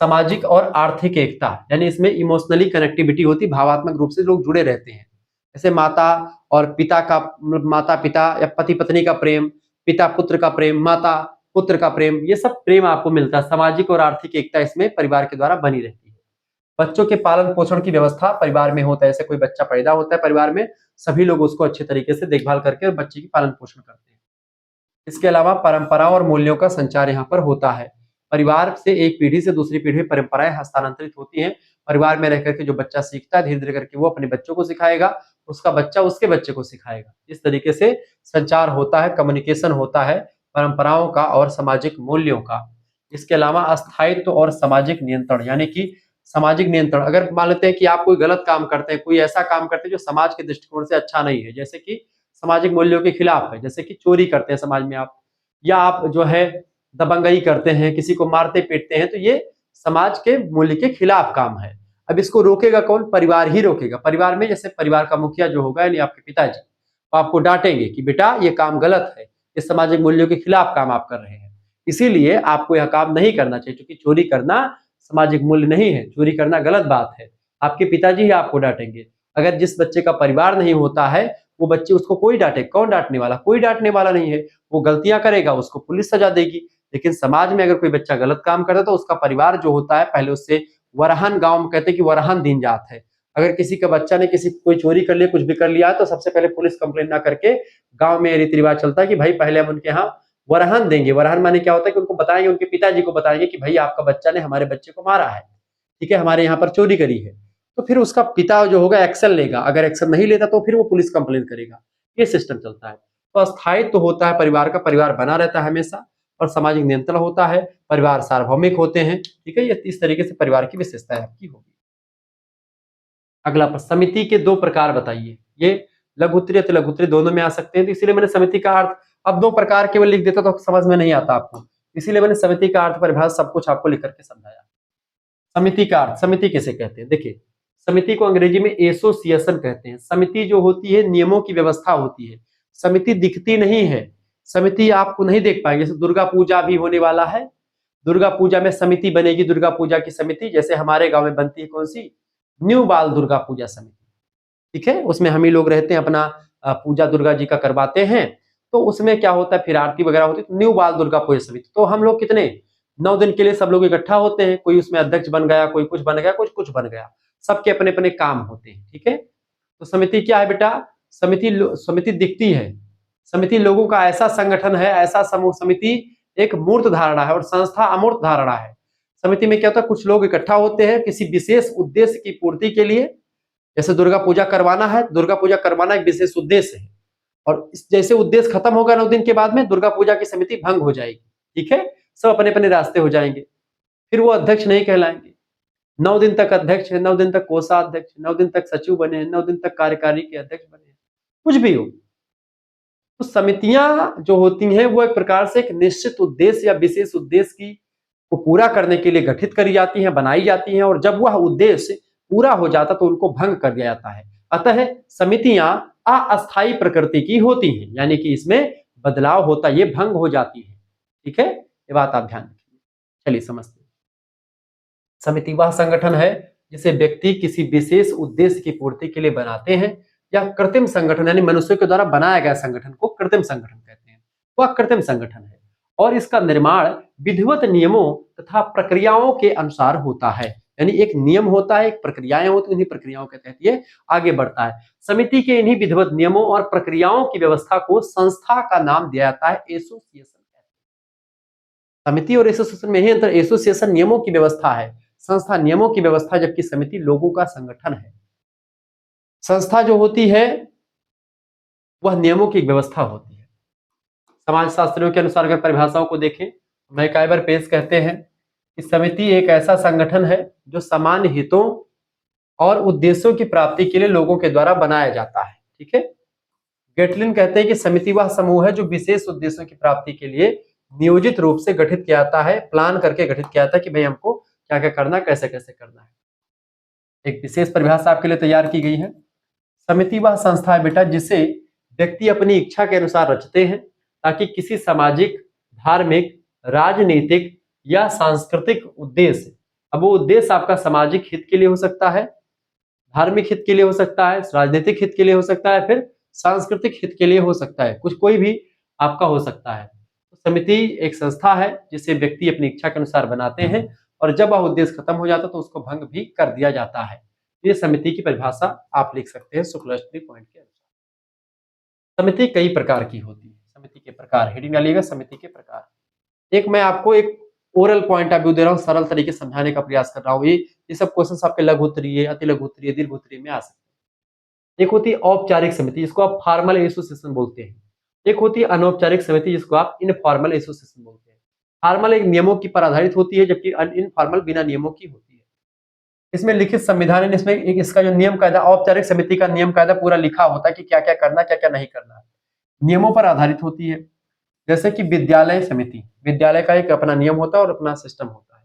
Speaker 1: सामाजिक और आर्थिक एकता, यानी इसमें इमोशनली कनेक्टिविटी होती, भावात्मक रूप से लोग जुड़े रहते हैं। जैसे माता और पिता का, माता पिता या पति पत्नी का प्रेम, पिता पुत्र का प्रेम, माता पुत्र का प्रेम, ये सब प्रेम आपको मिलता है। सामाजिक और आर्थिक एकता इसमें परिवार के द्वारा बनी रहती है। बच्चों के पालन पोषण की व्यवस्था परिवार में होता है। ऐसे कोई बच्चा पैदा होता है परिवार में, सभी लोग उसको अच्छे तरीके से देखभाल करके और बच्चे की पालन पोषण करते हैं। इसके अलावा परंपराओं और मूल्यों का संचार यहाँ पर होता है। परिवार से एक पीढ़ी से दूसरी पीढ़ी में परंपराएं हस्तांतरित होती हैं। परिवार में रहकर के जो बच्चा सीखता है, धीरे धीरे करके वो अपने बच्चों को सिखाएगा, उसका बच्चा उसके बच्चे को सिखाएगा। इस तरीके से संचार होता है, कम्युनिकेशन होता है परंपराओं का और सामाजिक मूल्यों का। इसके अलावा अस्थायित्व और सामाजिक नियंत्रण, यानी कि सामाजिक नियंत्रण, अगर मान लेते हैं कि आप कोई गलत काम करते हैं, कोई ऐसा काम करते हैं जो समाज के दृष्टिकोण से अच्छा नहीं है, जैसे कि सामाजिक मूल्यों के खिलाफ है, जैसे कि चोरी करते हैं समाज में आप, या आप जो है दबंगई करते हैं, किसी को मारते पीटते हैं, तो ये समाज के मूल्य के खिलाफ काम है। अब इसको रोकेगा कौन? परिवार ही रोकेगा। परिवार में जैसे परिवार का मुखिया जो होगा यानी आपके पिताजी, वो आपको डांटेंगे कि बेटा ये काम गलत है, ये सामाजिक मूल्यों के खिलाफ काम आप कर रहे हैं, इसीलिए आपको यह काम नहीं करना चाहिए, क्योंकि चोरी करना सामाजिक मूल्य नहीं है, चोरी करना गलत बात है। आपके पिताजी ही आपको डांटेंगे। अगर जिस बच्चे का परिवार नहीं होता है, वो बच्चे उसको कोई डांटे, कौन डांटने वाला? कोई डांटने वाला नहीं है। वो गलतियां करेगा, उसको पुलिस सजा देगी। लेकिन समाज में अगर कोई बच्चा गलत काम करता है तो उसका परिवार जो होता है पहले उससे वरहन, गांव में कहते हैं कि वरहन दिन जात है। अगर किसी का बच्चा ने किसी कोई चोरी कर लिया, कुछ भी कर लिया तो सबसे पहले पुलिस कंप्लेंट ना करके गांव में रीति रिवाज चलता है कि भाई पहले हम उनके यहाँ वरहन देंगे। वरहन माने क्या होता है कि उनको बताएंगे, उनके पिताजी को बताएंगे कि भाई आपका बच्चा ने हमारे बच्चे को मारा है, ठीक है, हमारे यहाँ पर चोरी करी है। तो फिर उसका पिता जो होगा एक्शन लेगा, अगर एक्शन नहीं लेता तो फिर वो पुलिस कंप्लेंट करेगा। ये सिस्टम चलता है। तो स्थायित्व तो होता है परिवार का, परिवार बना रहता है हमेशा, और सामाजिक नियंत्रण होता है, परिवार सार्वभौमिक होते हैं, ठीक है। ये इस तरीके से परिवार की विशेषता आपकी होगी। अगला प्रश्न, समिति के दो प्रकार बताइए। ये लघु उत्तरीय अति लघु उत्तरीय दोनों में आ सकते हैं, तो इसीलिए मैंने समिति का अर्थ अब दो प्रकार केवल लिख देता तो समझ में नहीं आता आपको, इसीलिए मैंने समिति का अर्थ परिभाषा सब कुछ आपको लिख करके समझाया। समिति का अर्थ, समिति किसे कहते हैं? देखिए, समिति को अंग्रेजी में एसोसिएशन कहते हैं। समिति जो होती है नियमों की व्यवस्था होती है। समिति दिखती नहीं है, समिति आपको नहीं देख पाएंगे। जैसे दुर्गा पूजा भी होने वाला है, दुर्गा पूजा में समिति बनेगी, दुर्गा पूजा की समिति। जैसे हमारे गांव में बनती है कौन सी? न्यू बाल दुर्गा पूजा समिति, ठीक है। उसमें हम ही लोग रहते हैं, अपना पूजा दुर्गा जी का करवाते हैं। तो उसमें क्या होता है, फिर आरती वगैरह होती है। तो न्यू बाल दुर्गा पूजा समिति, तो हम लोग कितने 9 दिन के लिए सब लोग इकट्ठा होते हैं। कोई उसमें अध्यक्ष बन गया, कोई कुछ बन गया, कुछ कुछ बन गया, सबके अपने अपने काम होते हैं, ठीक है। तो समिति क्या है बेटा? समिति दिखती है, समिति लोगों का ऐसा संगठन है, ऐसा समूह। समिति एक मूर्त धारणा है और संस्था अमूर्त धारणा है। समिति में क्या होता है, कुछ लोग इकट्ठा होते हैं किसी विशेष उद्देश्य की पूर्ति के लिए। जैसे दुर्गा पूजा करवाना है, दुर्गा पूजा करवाना एक विशेष उद्देश्य है, और जैसे उद्देश्य खत्म होगा 9 दिन के बाद में दुर्गा पूजा की समिति भंग हो जाएगी, ठीक है। सब अपने अपने रास्ते हो जाएंगे, फिर वो अध्यक्ष नहीं कहलाएंगे। 9 दिन तक अध्यक्ष है, 9 दिन तक कोषाध्यक्ष, 9 दिन तक सचिव बने, 9 दिन तक कार्यकारी के अध्यक्ष बने, कुछ भी हो। तो समितियां जो होती हैं वो एक प्रकार से एक निश्चित उद्देश्य या विशेष उद्देश्य की को पूरा करने के लिए गठित करी जाती हैं, बनाई जाती हैं, और जब वह उद्देश्य पूरा हो जाता तो उनको भंग कर दिया जाता है। अतः समितियां अस्थायी प्रकृति की होती हैं, यानी कि इसमें बदलाव होता है, ये भंग हो जाती है, ठीक है। ये बात आप ध्यान रखिए। चलिए समझते हैं। समिति वह संगठन है जिसे व्यक्ति किसी विशेष उद्देश्य की पूर्ति के लिए बनाते हैं, या कृत्रिम संगठन यानी मनुष्यों के द्वारा बनाया गया संगठन को कृत्रिम संगठन कहते हैं। वह कृत्रिम संगठन है और इसका निर्माण विधिवत नियमों तथा प्रक्रियाओं के अनुसार होता है। यानी एक नियम होता है, एक प्रक्रियाएं होती हैं, इन्हीं प्रक्रियाओं के तहत ये आगे बढ़ता है। समिति के इन्हीं विधिवत नियमों और प्रक्रियाओं की व्यवस्था को संस्था का नाम दिया जाता है एसोसिएशन। समिति और एसोसिएशन में ही अंतर, एसोसिएशन नियमों की व्यवस्था है, संस्था नियमों की व्यवस्था, जबकि समिति लोगों का संगठन है। संस्था जो होती है वह नियमों की व्यवस्था होती है। समाज शास्त्रियों के अनुसार अगर परिभाषाओं को देखें, मैकाइवर पेस कहते हैं कि समिति एक ऐसा संगठन है जो सामान्य हितों और उद्देश्यों की प्राप्ति के लिए लोगों के द्वारा बनाया जाता है, ठीक है। गेटलिन कहते हैं कि समिति वह समूह है जो विशेष उद्देश्यों की प्राप्ति के लिए नियोजित रूप से गठित किया जाता है, प्लान करके गठित किया जाता है कि भाई हमको क्या क्या करना, कैसे कैसे करना है। एक विशेष परिभाषा आपके लिए तैयार की गई है। समिति वह संस्था है बेटा जिसे व्यक्ति अपनी इच्छा के अनुसार रचते हैं ताकि किसी सामाजिक, धार्मिक, राजनीतिक या सांस्कृतिक उद्देश्य, अब वो उद्देश्य आपका सामाजिक हित के लिए हो सकता है, धार्मिक हित के लिए हो सकता है, राजनीतिक हित के लिए हो सकता है, फिर सांस्कृतिक हित के लिए हो सकता है, कुछ कोई भी आपका हो सकता है। तो समिति एक संस्था है जिसे व्यक्ति अपनी इच्छा के अनुसार बनाते हैं, और जब वह उद्देश्य खत्म हो जाता है तो उसको भंग भी कर दिया जाता है। ये समिति की परिभाषा आप लिख सकते हैं शुक्लाष्टमी पॉइंट के अनुसार। समिति कई प्रकार की होती है। समिति के प्रकार हेडिंग डालिएगा, समिति के प्रकार। एक मैं आपको एक ओरल पॉइंट ऑफ व्यू दे रहा हूँ, सरल तरीके से समझाने का प्रयास कर रहा हूँ। ये सब क्वेश्चन आपके लघु उत्तरीय, अति लघु उत्तरीय, दीर्घ उत्तरीय में आ सकते हैं। एक होती है औपचारिक समिति जिसको आप फॉर्मल एसोसिएशन बोलते हैं। एक होती है अनौपचारिक समिति जिसको आप इनफॉर्मल एसोसिएशन बोलते हैं। फॉर्मल एक नियमों की पर आधारित होती है, जबकि इनफॉर्मल बिना नियमों की होती है। इसमें लिखित संविधान है, इसमें एक इसका जो नियम कायदा, औपचारिक समिति का नियम कायदा पूरा लिखा होता है कि क्या क्या करना, क्या क्या नहीं करना, नियमों पर आधारित होती है। जैसे कि विद्यालय समिति, विद्यालय का एक अपना नियम होता है और अपना सिस्टम होता है।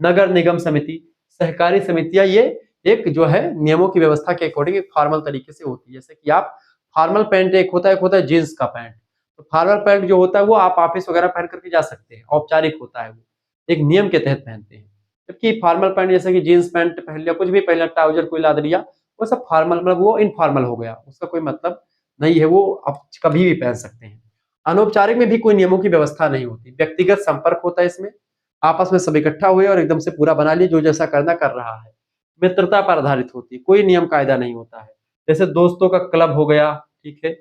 Speaker 1: नगर निगम समिति, सहकारी समितियां ये एक जो है नियमों की व्यवस्था के अकॉर्डिंग एक फॉर्मल तरीके से होती है। जैसे कि आप फॉर्मल पैंट एक होता है जीन्स का पैंट। तो फॉर्मल पैंट जो होता है वो आप ऑफिस वगैरह पहन करके जा सकते हैं, औपचारिक होता है वो, एक नियम के तहत पहनते हैं। जबकि फॉर्मल पैंट जैसे कि जीन्स पैंट पहन लिया, कुछ भी पहन लिया, ट्राउजर कोई लाद लिया, वो सब फॉर्मल मतलब वो इनफॉर्मल हो गया, उसका कोई मतलब नहीं है, वो आप कभी भी पहन सकते हैं। अनौपचारिक में भी कोई नियमों की व्यवस्था नहीं होती, व्यक्तिगत संपर्क होता है इसमें, आपस में सब इकट्ठा हुए और एकदम से पूरा बना लिए, जो जैसा करना कर रहा है। मित्रता पर आधारित होती है, कोई नियम कायदा नहीं होता है। जैसे दोस्तों का क्लब हो गया, ठीक है,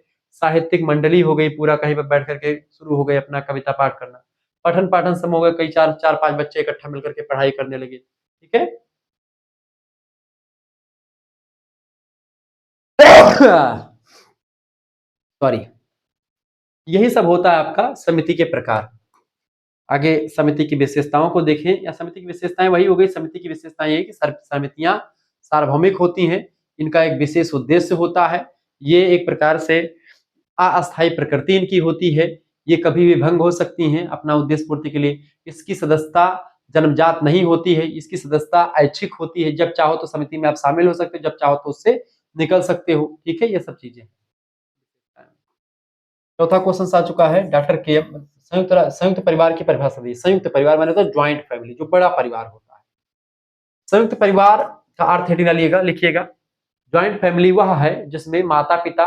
Speaker 1: साहित्यिक मंडली हो गई, पूरा कहीं पर बैठ करके शुरू हो गए अपना कविता पाठ करना, पठन पाठन समूह हो गए, कई चार चार पांच बच्चे इकट्ठा मिलकर के पढ़ाई करने लगे, ठीक है। सॉरी, यही सब होता है आपका समिति के प्रकार। आगे समिति की विशेषताओं को देखें, या समिति की विशेषताएं वही हो गई। समिति की विशेषताएं ये कि समितियां सार्वभौमिक होती हैं, इनका एक विशेष उद्देश्य होता है, ये एक प्रकार से अस्थायी प्रकृति इनकी होती है, ये कभी भी भंग हो सकती हैं अपना उद्देश्य पूर्ति के लिए। इसकी सदस्यता जन्मजात नहीं होती है, इसकी सदस्यता ऐच्छिक होती है, जब चाहो तो समिति में आप शामिल हो सकते हो, जब चाहो तो उससे निकल सकते हो, ठीक है, ये सब चीजें। चौथा क्वेश्चन आ चुका है डॉक्टर के एम। संयुक्त परिवार की परिभाषा दी। संयुक्त परिवार माने तो ज्वाइंट फैमिली, जो बड़ा परिवार होता है। संयुक्त परिवार का अर्थ हेडिंग डालिएगा, लिखिएगा। ज्वाइंट फैमिली वह है जिसमें माता पिता,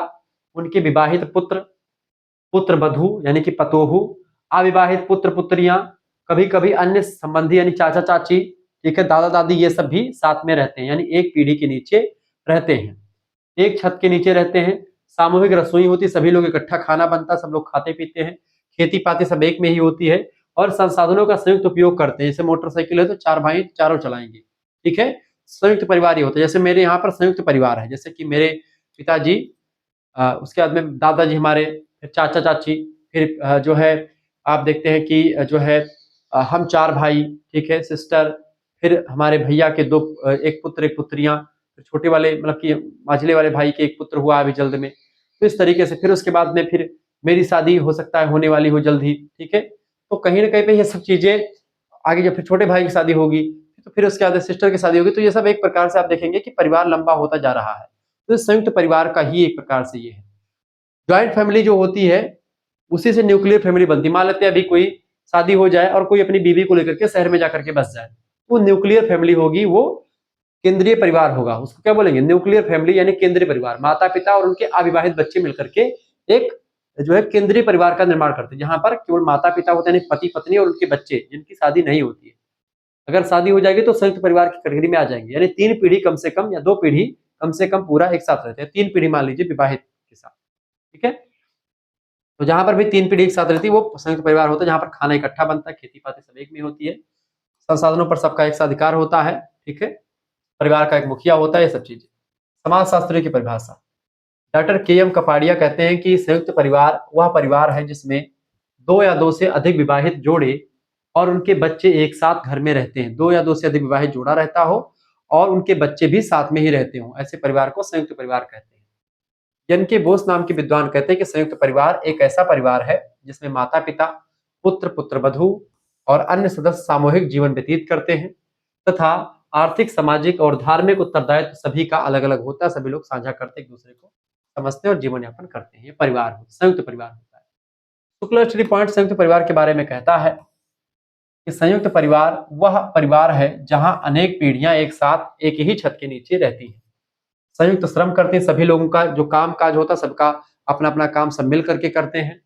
Speaker 1: उनके विवाहित पुत्र, पुत्र वधू यानी कि पतोहू, अविवाहित पुत्र पुत्रियां, कभी कभी अन्य संबंधी यानी चाचा चाची, ठीक है, दादा दादी, ये सब भी साथ में रहते हैं, यानी एक पीढ़ी के नीचे रहते हैं, एक छत के नीचे रहते हैं। सामूहिक रसोई होती है, सभी लोग इकट्ठा खाना बनता है, सब लोग खाते पीते हैं। खेती पाती सब एक में ही होती है, और संसाधनों का संयुक्त उपयोग करते हैं। जैसे मोटरसाइकिल है तो चार भाई चारों चलाएंगे, ठीक है। संयुक्त परिवार ही होता है। जैसे मेरे यहाँ पर संयुक्त परिवार है, जैसे कि मेरे पिताजी, उसके बाद में दादाजी हमारे, फिर चाचा चाची, फिर जो है आप देखते हैं कि जो है हम चार भाई, ठीक है, सिस्टर, फिर हमारे भैया के दो, एक पुत्र एक पुत्रियां, फिर छोटे वाले मतलब कि माझले वाले भाई के एक पुत्र हुआ अभी जल्द में। तो इस तरीके से फिर उसके बाद में फिर मेरी शादी हो सकता है होने वाली हो जल्द ही, ठीक है। तो कहीं ना कहीं पे ये सब चीजें आगे, जब फिर छोटे भाई की शादी होगी, तो फिर उसके बाद सिस्टर की शादी होगी, तो ये सब एक प्रकार से आप देखेंगे कि परिवार लंबा होता जा रहा है। तो संयुक्त परिवार का ही एक प्रकार से ये है। ज्वाइंट फैमिली जो होती है, उसी से न्यूक्लियर फैमिली बनती है। मान लेते हैं अभी कोई शादी हो जाए और कोई अपनी बीवी को लेकर के शहर में जाकर के बस जाए, वो न्यूक्लियर फैमिली होगी, वो केंद्रीय परिवार होगा। उसको क्या बोलेंगे? न्यूक्लियर फैमिली, यानी केंद्रीय परिवार। माता पिता और उनके अविवाहित बच्चे मिलकर के एक जो है केंद्रीय परिवार का निर्माण करते हैं, जहां पर केवल माता पिता होते हैं, पति पत्नी और उनके बच्चे, जिनकी शादी नहीं होती है। अगर शादी हो जाएगी तो संयुक्त परिवार की कैटेगरी में आ जाएंगे, यानी 3 पीढ़ी कम से कम, या 2 पीढ़ी कम से कम पूरा एक साथ रहते हैं। 3 पीढ़ी मान लीजिए विवाहित के साथ, ठीक है। तो जहां पर भी 3 पीढ़ी एक साथ रहती है वो संयुक्त परिवार होता है, जहां पर खाना इकट्ठा बनता है, खेती पाती सब एक में होती है, संसाधनों पर सबका एक सा अधिकार होता है, ठीक है, परिवार का एक मुखिया होता है, ये सब चीजें। समाजशास्त्री की परिभाषा, डॉक्टर के एम कपाड़िया कहते हैं कि संयुक्त परिवार वह परिवार है जिसमें 2 या 2 से अधिक विवाहित जोड़े और उनके बच्चे एक साथ घर में रहते हैं। 2 या 2 से अधिक विवाहित जोड़ा रहता हो और उनके बच्चे भी साथ में ही रहते हो, ऐसे परिवार को संयुक्त परिवार कहते हैं। जन के बोस नाम के विद्वान कहते हैं कि संयुक्त परिवार एक ऐसा परिवार है जिसमें माता पिता, पुत्र पुत्रवधू और अन्य सदस्य सामूहिक जीवन व्यतीत करते हैं, तथा आर्थिक, सामाजिक और धार्मिक उत्तरदायित्व सभी का अलग अलग होता है। सभी लोग साझा करते एक दूसरे को समझते हैं और जीवन यापन करते हैं। ये परिवार संयुक्त परिवार होता है। शुक्ला स्टडी पॉइंट संयुक्त परिवार के बारे में कहता है कि संयुक्त परिवार वह परिवार है जहां अनेक पीढ़ियां एक साथ एक ही छत के नीचे रहती हैं, संयुक्त श्रम करते हैं। सभी लोगों का जो काम काज होता है, सबका अपना अपना काम सब मिल करके करते हैं,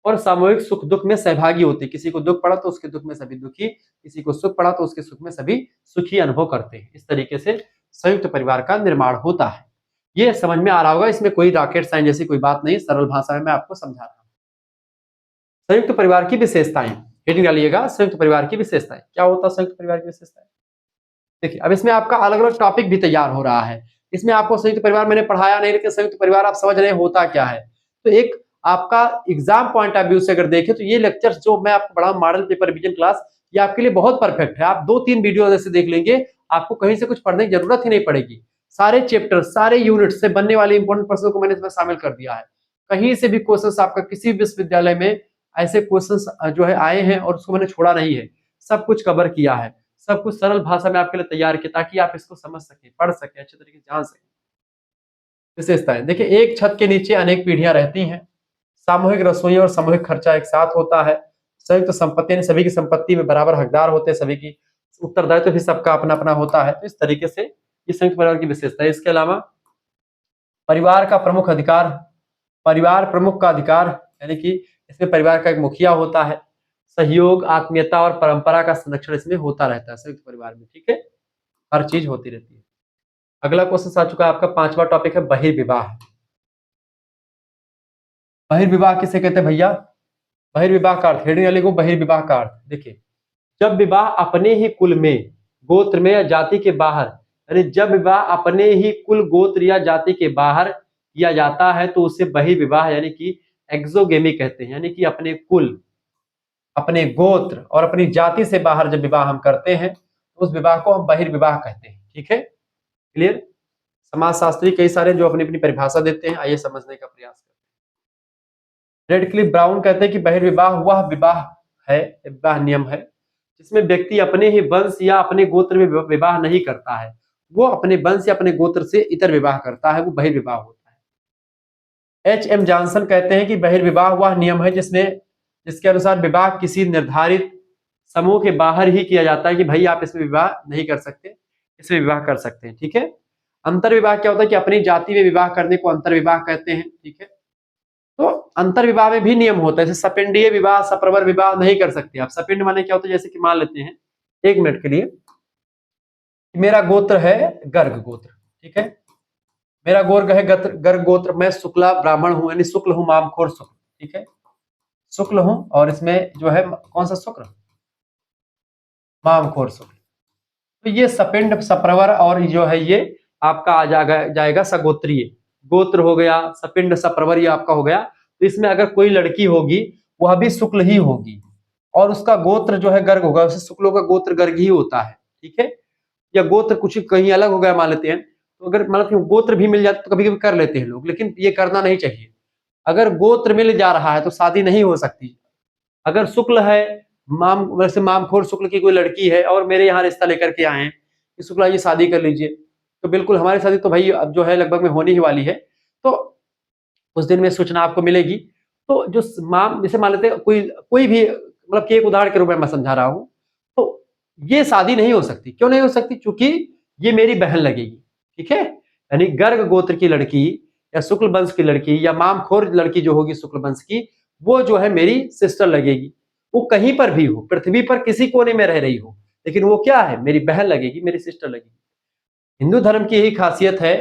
Speaker 1: और सामूहिक सुख दुख में सहभागी होते हैं। किसी को दुख पड़ा तो उसके दुख में सभी दुखी, किसी को सुख पड़ा तो उसके सुख में सभी सुखी अनुभव करते हैं। इस तरीके से संयुक्त परिवार का निर्माण होता है। ये समझ में आ रहा होगा, इसमें कोई रॉकेट साइंस जैसी कोई बात नहीं, सरल भाषा में मैं आपको समझा रहा हूं। संयुक्त परिवार की विशेषताएं, हेडिंग डालिएगा, संयुक्त परिवार की विशेषताएं। क्या होता है संयुक्त परिवार की विशेषताएं? देखिए, अब इसमें आपका अलग अलग टॉपिक भी तैयार हो रहा है। इसमें आपको संयुक्त परिवार मैंने पढ़ाया नहीं, लेकिन संयुक्त परिवार आप समझ रहे होता क्या है। तो एक आपका एग्जाम पॉइंट ऑफ व्यू से अगर देखें तो ये लेक्चर जो मैं आपको पढ़ा मॉडल पेपर रिवीजन क्लास, ये आपके लिए बहुत परफेक्ट है। आप 2-3 वीडियो जैसे देख लेंगे, आपको कहीं से कुछ पढ़ने की जरूरत ही नहीं पड़ेगी। सारे चैप्टर, सारे यूनिट से बनने वाले इंपॉर्टेंट प्रश्नों को मैंने इसमें शामिल कर दिया है। कहीं से भी क्वेश्चन आपका किसी विश्वविद्यालय में ऐसे क्वेश्चन जो है आए हैं और उसको मैंने छोड़ा नहीं है, सब कुछ कवर किया है। सब कुछ सरल भाषा में आपके लिए तैयार किया ताकि आप इसको समझ सकें, पढ़ सकें, अच्छे तरीके से जान सकें। विशेषताएं देखिए, एक छत के नीचे अनेक पीढ़ियां रहती हैं, सामूहिक रसोई और सामूहिक खर्चा एक साथ होता है, संयुक्त संपत्ति यानी सभी की संपत्ति में बराबर हकदार होते हैं, सभी की उत्तरदायित्व भी सबका अपना अपना होता है। तो इस तरीके से ये संयुक्त परिवार की विशेषता है। इसके अलावा परिवार का प्रमुख अधिकार, परिवार प्रमुख का अधिकार यानी कि इसमें परिवार का एक मुखिया होता है, सहयोग, आत्मीयता और परंपरा का संरक्षण इसमें होता रहता है संयुक्त परिवार में। ठीक है, हर चीज होती रहती है। अगला क्वेश्चन आ चुका है आपका 5वां टॉपिक है बहिर्विवाह। बहिर्विवाह किसे कहते हैं भैया? बहिर्विवाह का अर्थ, हेडिंग वाले को बहिर्विवाह का अर्थ देखिए, जब विवाह अपने ही कुल में, गोत्र में या जाति के बाहर, यानी जब विवाह अपने ही कुल, गोत्र या जाति के बाहर किया जाता है तो उसे बहिर्विवाह यानी कि एक्सोगेमी कहते हैं। यानी कि अपने कुल, अपने गोत्र और अपनी जाति से बाहर जब विवाह हम करते हैं तो उस विवाह को हम बहिर्विवाह कहते हैं। ठीक है, क्लियर? समाजशास्त्री कई सारे जो अपनी अपनी परिभाषा देते हैं, आइए समझने का प्रयास करते हैं। रेडक्लिफ ब्राउन कहते हैं कि बहिर्विवाह वह विवाह है, विवाह नियम है जिसमें व्यक्ति अपने ही वंश या अपने गोत्र में विवाह नहीं करता है, वो अपने वंश या अपने गोत्र से इतर विवाह करता है, वो बहिर्विवाह होता है। एच.एम. जॉनसन कहते हैं कि बहिर्विवाह वह नियम है जिसके अनुसार विवाह किसी निर्धारित समूह के बाहर ही किया जाता है, कि भाई आप इसमें विवाह नहीं कर सकते, इसमें विवाह कर सकते हैं। ठीक है, अंतर्विवाह क्या होता है कि अपनी जाति में विवाह करने को अंतर्विवाह कहते हैं। ठीक है, तो अंतर्विवाह में भी नियम होता है, जैसे सपिंडीय विवाह, सप्रवर विवाह नहीं कर सकते आप। सपिंड माने क्या होता है, जैसे कि मान लेते हैं 1 मिनट के लिए, मेरा गोत्र है गर्ग गोत्र। ठीक है, मेरा गोत्र है गर्ग गोत्र, मैं शुक्ला ब्राह्मण हूं, यानी शुक्ल हूं, मामखोर शुक्ल। ठीक है, शुक्ल हूं और इसमें जो है कौन सा शुक्र, मामखोर शुक्ल। तो ये सपिंड, सप्रवर और जो है ये आपका आ जाएगा सगोत्रीय, गोत्र हो गया, सपिंड, सप्रवर ये आपका हो गया। तो इसमें अगर कोई लड़की होगी वह भी शुक्ल ही होगी और उसका गोत्र जो है गर्ग होगा, उसे शुक्लों का गोत्र गर्ग ही होता है। ठीक है, या गोत्र कुछ कहीं अलग हो गया मान लेते हैं, तो अगर मतलब गोत्र भी मिल जाता तो कभी कभी कर लेते हैं लोग, लेकिन ये करना नहीं चाहिए। अगर गोत्र मिल जा रहा है तो शादी नहीं हो सकती। अगर शुक्ल है, वैसे मामखोर शुक्ल की कोई लड़की है और मेरे यहाँ रिश्ता लेकर के आए हैं कि शुक्ला जी शादी कर लीजिए, तो बिल्कुल हमारी शादी तो भाई अब जो है लगभग में होने ही वाली है, तो उस दिन में सूचना आपको मिलेगी। तो जो जैसे मान लेते हैं कोई भी, मतलब कि एक उदाहरण के रूप में मैं समझा रहा हूं, तो ये शादी नहीं हो सकती। क्यों नहीं हो सकती? क्योंकि ये मेरी बहन लगेगी। ठीक है, यानी गर्ग गोत्र की लड़की या शुक्ल वंश की लड़की या मामखोर लड़की जो होगी शुक्ल वंश की, वो जो है मेरी सिस्टर लगेगी। वो कहीं पर भी हो, पृथ्वी पर किसी कोने में रह रही हो, लेकिन वो क्या है, मेरी बहन लगेगी, मेरी सिस्टर लगेगी। हिंदू धर्म की यही खासियत है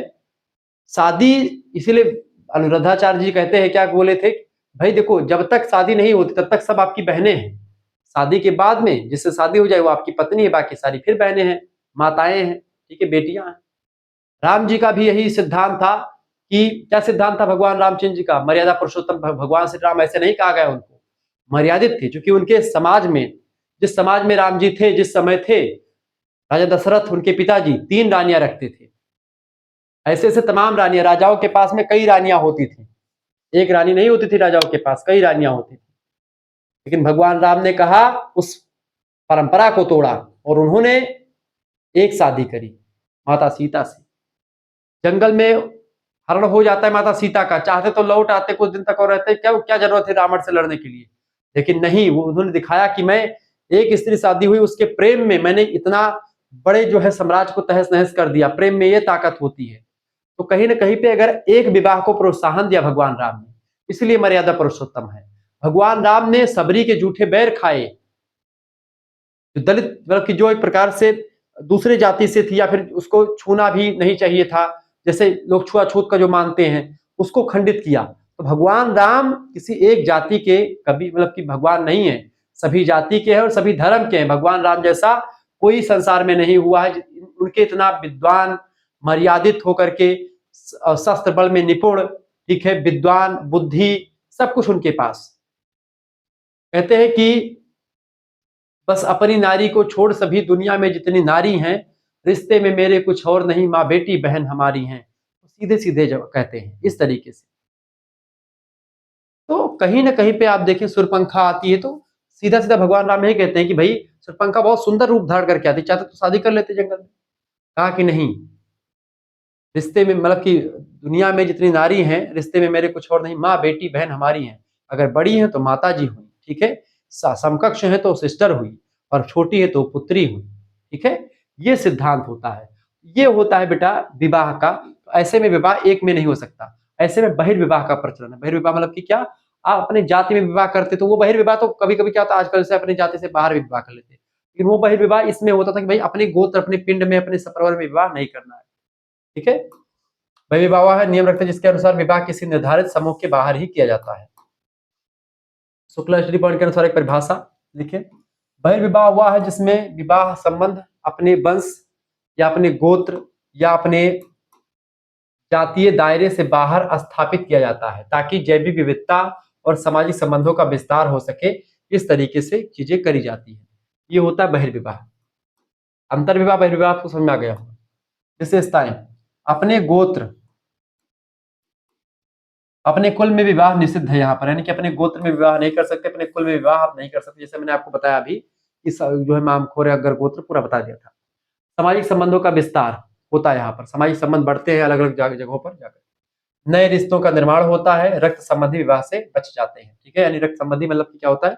Speaker 1: शादी। इसीलिए अनुराधाचार्य जी कहते हैं, क्या बोले थे, भाई देखो जब तक शादी नहीं होती तब तक सब आपकी बहनें हैं, शादी के बाद में जिससे शादी हो जाए वो आपकी पत्नी है, बाकी सारी फिर बहनें हैं, माताएं हैं। ठीक है, बेटियां हैं। राम जी का भी यही सिद्धांत था कि, क्या सिद्धांत था भगवान रामचंद्र जी का, मर्यादा पुरुषोत्तम भगवान श्री राम, ऐसे नहीं कहा गया उनको, मर्यादित थे, क्योंकि उनके समाज में, जिस समाज में राम जी थे, जिस समय थे, राजा दशरथ उनके पिताजी 3 रानियां रखते थे। ऐसे ऐसे तमाम रानियां, राजाओं के पास में कई रानियां होती थी, एक रानी नहीं होती थी राजाओं के पास, कई रानियां होती थी। लेकिन भगवान राम ने कहा, उस परंपरा को तोड़ा और उन्होंने एक शादी करी माता सीता से। जंगल में हरण हो जाता है माता सीता का, चाहते तो लौट आते कुछ दिन तक और रहते, क्या जरूरत है रावण से लड़ने के लिए, लेकिन नहीं, वो उन्होंने दिखाया कि मैं एक स्त्री शादी हुई, उसके प्रेम में मैंने इतना बड़े जो है साम्राज्य को तहस नहस कर दिया। प्रेम में ये ताकत होती है। तो कहीं ना कहीं पे अगर एक विवाह को प्रोत्साहन दिया भगवान राम ने, इसलिए मर्यादा पुरुषोत्तम है। भगवान राम ने सबरी के जूठे बैर खाए, दलित मतलब कि जो एक प्रकार से दूसरे जाति से थी, या फिर उसको छूना भी नहीं चाहिए था, जैसे लोग छुआछूत का जो मानते हैं, उसको खंडित किया। तो भगवान राम किसी एक जाति के कभी मतलब कि भगवान नहीं है, सभी जाति के हैं और सभी धर्म के हैं। भगवान राम जैसा कोई संसार में नहीं हुआ है, उनके इतना विद्वान, मर्यादित होकर के, शस्त्र बल में निपुण, ठीक है, विद्वान, बुद्धि, सब कुछ उनके पास। कहते हैं कि बस अपनी नारी को छोड़ सभी दुनिया में जितनी नारी हैं, रिश्ते में मेरे कुछ और नहीं, माँ बेटी बहन हमारी हैं। सीधे सीधे जब कहते हैं इस तरीके से, तो कहीं ना कहीं पे आप देखें सुरपंखा आती है तो सीधा सीधा भगवान राम यही कहते हैं कि भाई शूर्पणखा बहुत सुंदर रूप धारण करके आती, चाहते तो शादी कर लेते जंगल में। कहा कि नहीं, रिश्ते में मतलब कि दुनिया में जितनी नारी हैं, रिश्ते में मेरे कुछ और नहीं, माँ बेटी बहन हमारी हैं। अगर बड़ी हैं तो माता जी हुई, ठीक है, समकक्ष है तो सिस्टर हुई, और छोटी है तो पुत्री हुई, ठीक है। ये सिद्धांत होता है, ये होता है बेटा विवाह का। तो ऐसे में विवाह एक में नहीं हो सकता, ऐसे में बहिर्विवाह का प्रचलन है। बहिर्विवाह मतलब कि क्या, आप अपनी जाति में विवाह करते तो वो बहिर्विवाह, तो कभी कभी क्या होता है आजकल से अपनी जाति से बाहर भी विवाह कर लेते, लेकिन वो बहिर्विवाह इसमें होता था कि भाई अपने गोत्र अपने पिंड में अपने सपरिवार में विवाह नहीं करना है, ठीक है। बहिर्विवाह नियम रखते हैं जिसके अनुसार विवाह किसी निर्धारित समूह के बाहर ही किया जाता है। शुक्ला स्टडी पॉइंट के अनुसार एक परिभाषा लिखे, बहिर्विवाह हुआ है जिसमें विवाह संबंध अपने वंश या अपने गोत्र या अपने जातीय दायरे से बाहर स्थापित किया जाता है ताकि जैविक विविधता और सामाजिक संबंधों का विस्तार हो सके। इस तरीके से चीजें करी जाती है, ये होता है बहिर्विवाह। अंतर्विवाह बहिर्विवाह आपको समझ में आ गया होगा। विशेषताएं, अपने गोत्र अपने कुल में विवाह निषिद्ध है यहाँ पर, यानी कि अपने गोत्र में विवाह नहीं कर सकते, अपने कुल में विवाह आप नहीं कर सकते, जैसे मैंने आपको बताया अभी कि जो है मामखोर अगर गोत्र पूरा बता दिया था। सामाजिक संबंधों का विस्तार होता है, यहाँ पर सामाजिक संबंध बढ़ते हैं अलग अलग जगहों पर जाकर, नए रिश्तों का निर्माण होता है, रक्त संबंधी विवाह से बच जाते हैं, ठीक है। यानी रक्त संबंधी मतलब कि क्या होता है,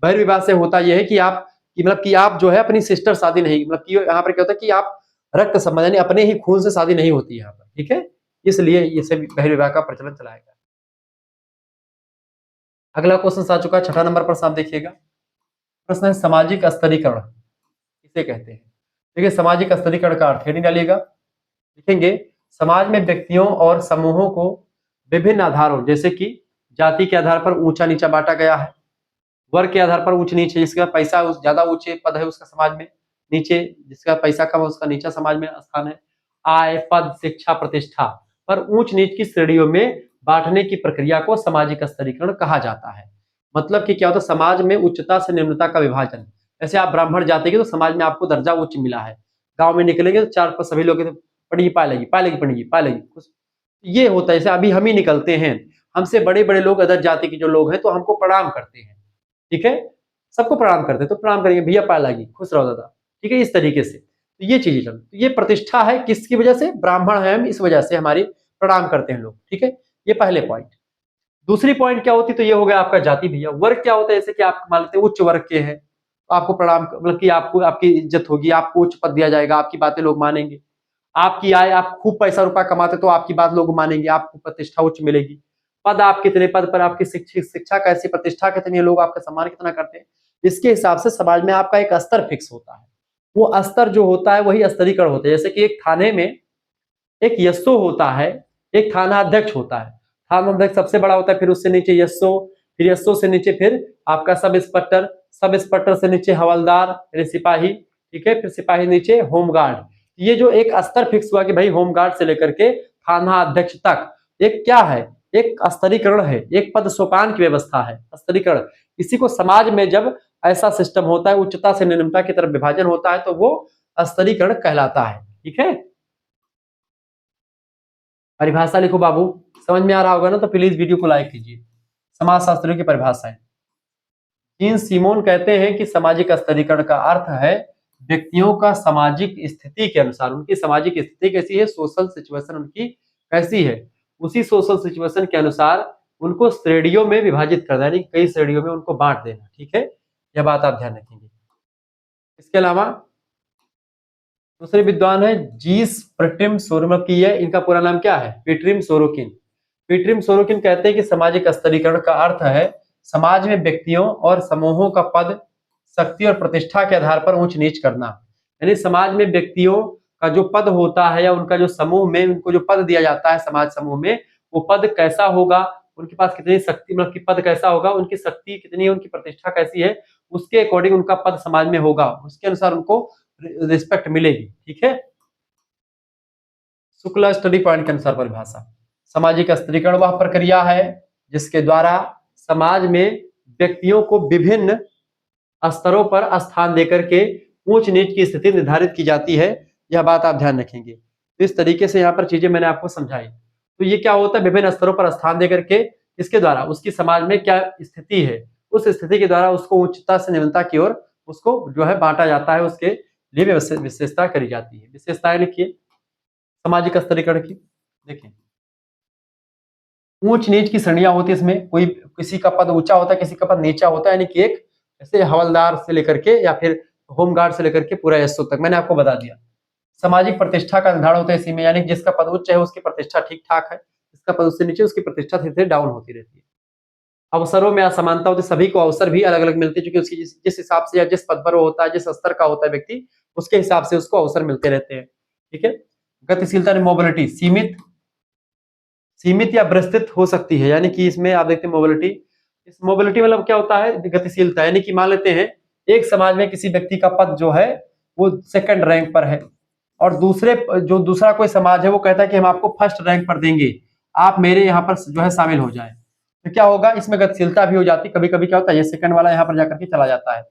Speaker 1: बहिर्विवाह से होता यह है कि आप मतलब कि आप जो है अपनी सिस्टर शादी नहीं, मतलब कि यहाँ पर क्या होता है कि आप रक्त संबंध यानी अपने ही खून से शादी नहीं होती यहाँ पर, ठीक है, इसलिए इसे बहिर्विवाह का प्रचलन चलाया गया। अगला क्वेश्चन आ चुका है, 6 नंबर पर आप देखिएगा। प्रश्न है सामाजिक स्तरीकरण किसे कहते हैं। देखिए सामाजिक स्तरीकरण का अर्थ हेडिंग डालिएगा, लिखेंगे समाज में व्यक्तियों और समूहों को विभिन्न आधारों जैसे कि जाति के आधार पर ऊंचा नीचा बांटा गया है, वर्ग के आधार पर ऊंच नीचे, जिसका पैसा ज्यादा ऊंचे पद है उसका समाज में नीचे, जिसका पैसा कम है उसका नीचा समाज में स्थान है, आय पद शिक्षा प्रतिष्ठा पर ऊंच नीच की श्रेणियों में बांटने की प्रक्रिया को सामाजिक स्तरीकरण कहा जाता है। मतलब कि क्या होता है, समाज में उच्चता से निम्नता का विभाजन। जैसे आप ब्राह्मण जाति के तो समाज में आपको दर्जा उच्च मिला है, गांव में निकलेंगे तो चार पर सभी लोग पढ़ी पालेगी पालेगी पढ़ेगी पालेगी, ये होता है। जैसे अभी हम ही निकलते हैं, हमसे बड़े बड़े लोग अदर जाति के जो लोग हैं तो हमको प्रणाम करते हैं, ठीक है, सबको प्रणाम करते हैं, तो प्रणाम करेंगे भैया पालेगी खुश रहो दादा, ठीक है, इस तरीके से। तो ये चीजें चल, तो ये प्रतिष्ठा है किसकी वजह से, ब्राह्मण है हम, इस वजह से हमारी प्रणाम करते हैं लोग, ठीक है, ये पहले पॉइंट। दूसरी पॉइंट क्या होती, तो ये हो गया आपका जाति भैया। वर्ग क्या होता है, जैसे कि आप मान लेते हैं उच्च वर्ग के हैं तो आपको प्रणाम मतलब कि आपको आपकी इज्जत होगी, आपको उच्च पद दिया जाएगा, आपकी बातें लोग मानेंगे। आपकी आय, आप खूब पैसा रुपया कमाते तो आपकी बात लोग मानेंगे, आपको प्रतिष्ठा उच्च मिलेगी। पद, आप कितने पद पर, आपकी शिक्षा कैसी, प्रतिष्ठा कितनी है, लोग आपका सम्मान कितना करते हैं, इसके हिसाब से समाज में आपका एक स्तर फिक्स होता है। वो स्तर जो होता है वही स्तरीकरण होता है। जैसे कि एक थाने में एक एसओ होता है, एक थाना अध्यक्ष होता है, थाना अध्यक्ष सबसे बड़ा होता है, फिर उससे नीचे एसओ, फिर एसओ से नीचे फिर आपका सब इंस्पेक्टर, सब इंस्पेक्टर से नीचे हवलदार यानी सिपाही, ठीक है, फिर सिपाही नीचे होमगार्ड। ये जो एक स्तर फिक्स हुआ कि भाई होमगार्ड से लेकर के थाना अध्यक्ष तक एक क्या है, एक स्तरीकरण है, एक पद सोपान की व्यवस्था है, स्तरीकरण। इसी को समाज में जब ऐसा सिस्टम होता है, उच्चता से निम्नता की तरफ विभाजन होता है, तो वो स्तरीकरण कहलाता है, ठीक है। परिभाषा लिखो बाबू, समझ में आ रहा होगा ना, तो प्लीज वीडियो को लाइक कीजिए। समाजशास्त्रियों की परिभाषा है, जीन सिमोन कहते हैं कि सामाजिक स्तरीकरण का अर्थ है व्यक्तियों का सामाजिक स्थिति के अनुसार, उनकी सामाजिक स्थिति कैसी है, सोशल सिचुएशन उनकी कैसी है, उसी सोशल सिचुएशन के अनुसार उनको श्रेणियों में विभाजित करना, यानी कई श्रेणियों में उनको बांट देना, ठीक है, यह बात आप ध्यान रखेंगे। इसके अलावा दूसरे विद्वान है जीस प्रिट्रिम सोरोकिन की, है इनका पूरा नाम क्या है, प्रिट्रिम सोरोकिन। प्रिट्रिम सोरोकिन कहते हैं कि सामाजिक स्तरीकरण का अर्थ है समाज में व्यक्तियों और समूहों का पद, शक्ति और प्रतिष्ठा के आधार पर ऊंच नीच करना। यानी समाज में व्यक्तियों का जो पद होता है या उनका जो समूह में उनको जो पद दिया जाता है समाज समूह में, वो पद कैसा होगा, उनके पास कितनी शक्ति, मतलब कि पद कैसा होगा, उनकी शक्ति कितनी है, उनकी प्रतिष्ठा कैसी है, उसके अकॉर्डिंग उनका पद समाज में होगा, उसके अनुसार उनको रिस्पेक्ट मिलेगी, ठीक है। शुक्ला स्टडी पॉइंट के अनुसार परिभाषा, सामाजिक स्तरीकरण वह प्रक्रिया है जिसके द्वारा समाज में व्यक्तियों को विभिन्न स्तरों पर स्थान देकर के ऊंच नीच की स्थिति निर्धारित की जाती है। यह बात आप ध्यान रखेंगे। तो इस तरीके से यहाँ पर चीजें मैंने आपको समझाई। तो ये क्या होता है, विभिन्न स्तरों पर स्थान देकर के इसके द्वारा उसकी समाज में क्या स्थिति है, उस स्थिति के द्वारा उसको उच्चता से निम्नता की ओर उसको जो है बांटा जाता है, उसके लिए विशेषता करी जाती है। विशेषताएं लिखिए सामाजिक स्तरीकरण की। देखिए ऊंच नीच की श्रेणियां होती है इसमें, कोई किसी का पद ऊंचा होता है, किसी का पद नीचा होता है, यानी कि एक ऐसे हवलदार से लेकर के या फिर होमगार्ड से लेकर के पूरा एसओ तक मैंने आपको बता दिया। सामाजिक प्रतिष्ठा का निर्धारण होता है इसी में, यानी जिसका पद उच्च है उसकी प्रतिष्ठा ठीक ठाक है, जिसका पद उससे नीचे उसकी प्रतिष्ठा धीरे धीरे डाउन होती रहती है। अवसरों में असमानता होती है, सभी को अवसर भी अलग अलग मिलते हैं, क्योंकि उसकी जिस हिसाब से या जिस पद पर वो होता है, जिस स्तर का होता है व्यक्ति, उसके हिसाब से उसको अवसर मिलते रहते हैं। ठीक है। गतिशीलता मोबिलिटी सीमित सीमित या विस्तृत हो सकती है, यानी कि इसमें आप देखते हैं मोबिलिटी, इस मोबिलिटी मतलब क्या होता है, गतिशीलता, यानी कि मान लेते हैं एक समाज में किसी व्यक्ति का पद जो है वो सेकंड रैंक पर है, और दूसरा कोई समाज है वो कहता है कि हम आपको फर्स्ट रैंक पर देंगे, आप मेरे यहाँ पर जो है शामिल हो जाए, तो क्या होगा, इसमें गतिशीलता भी हो जाती है। कभी कभी क्या होता है, ये सेकंड वाला यहाँ पर जाकर के चला जाता है,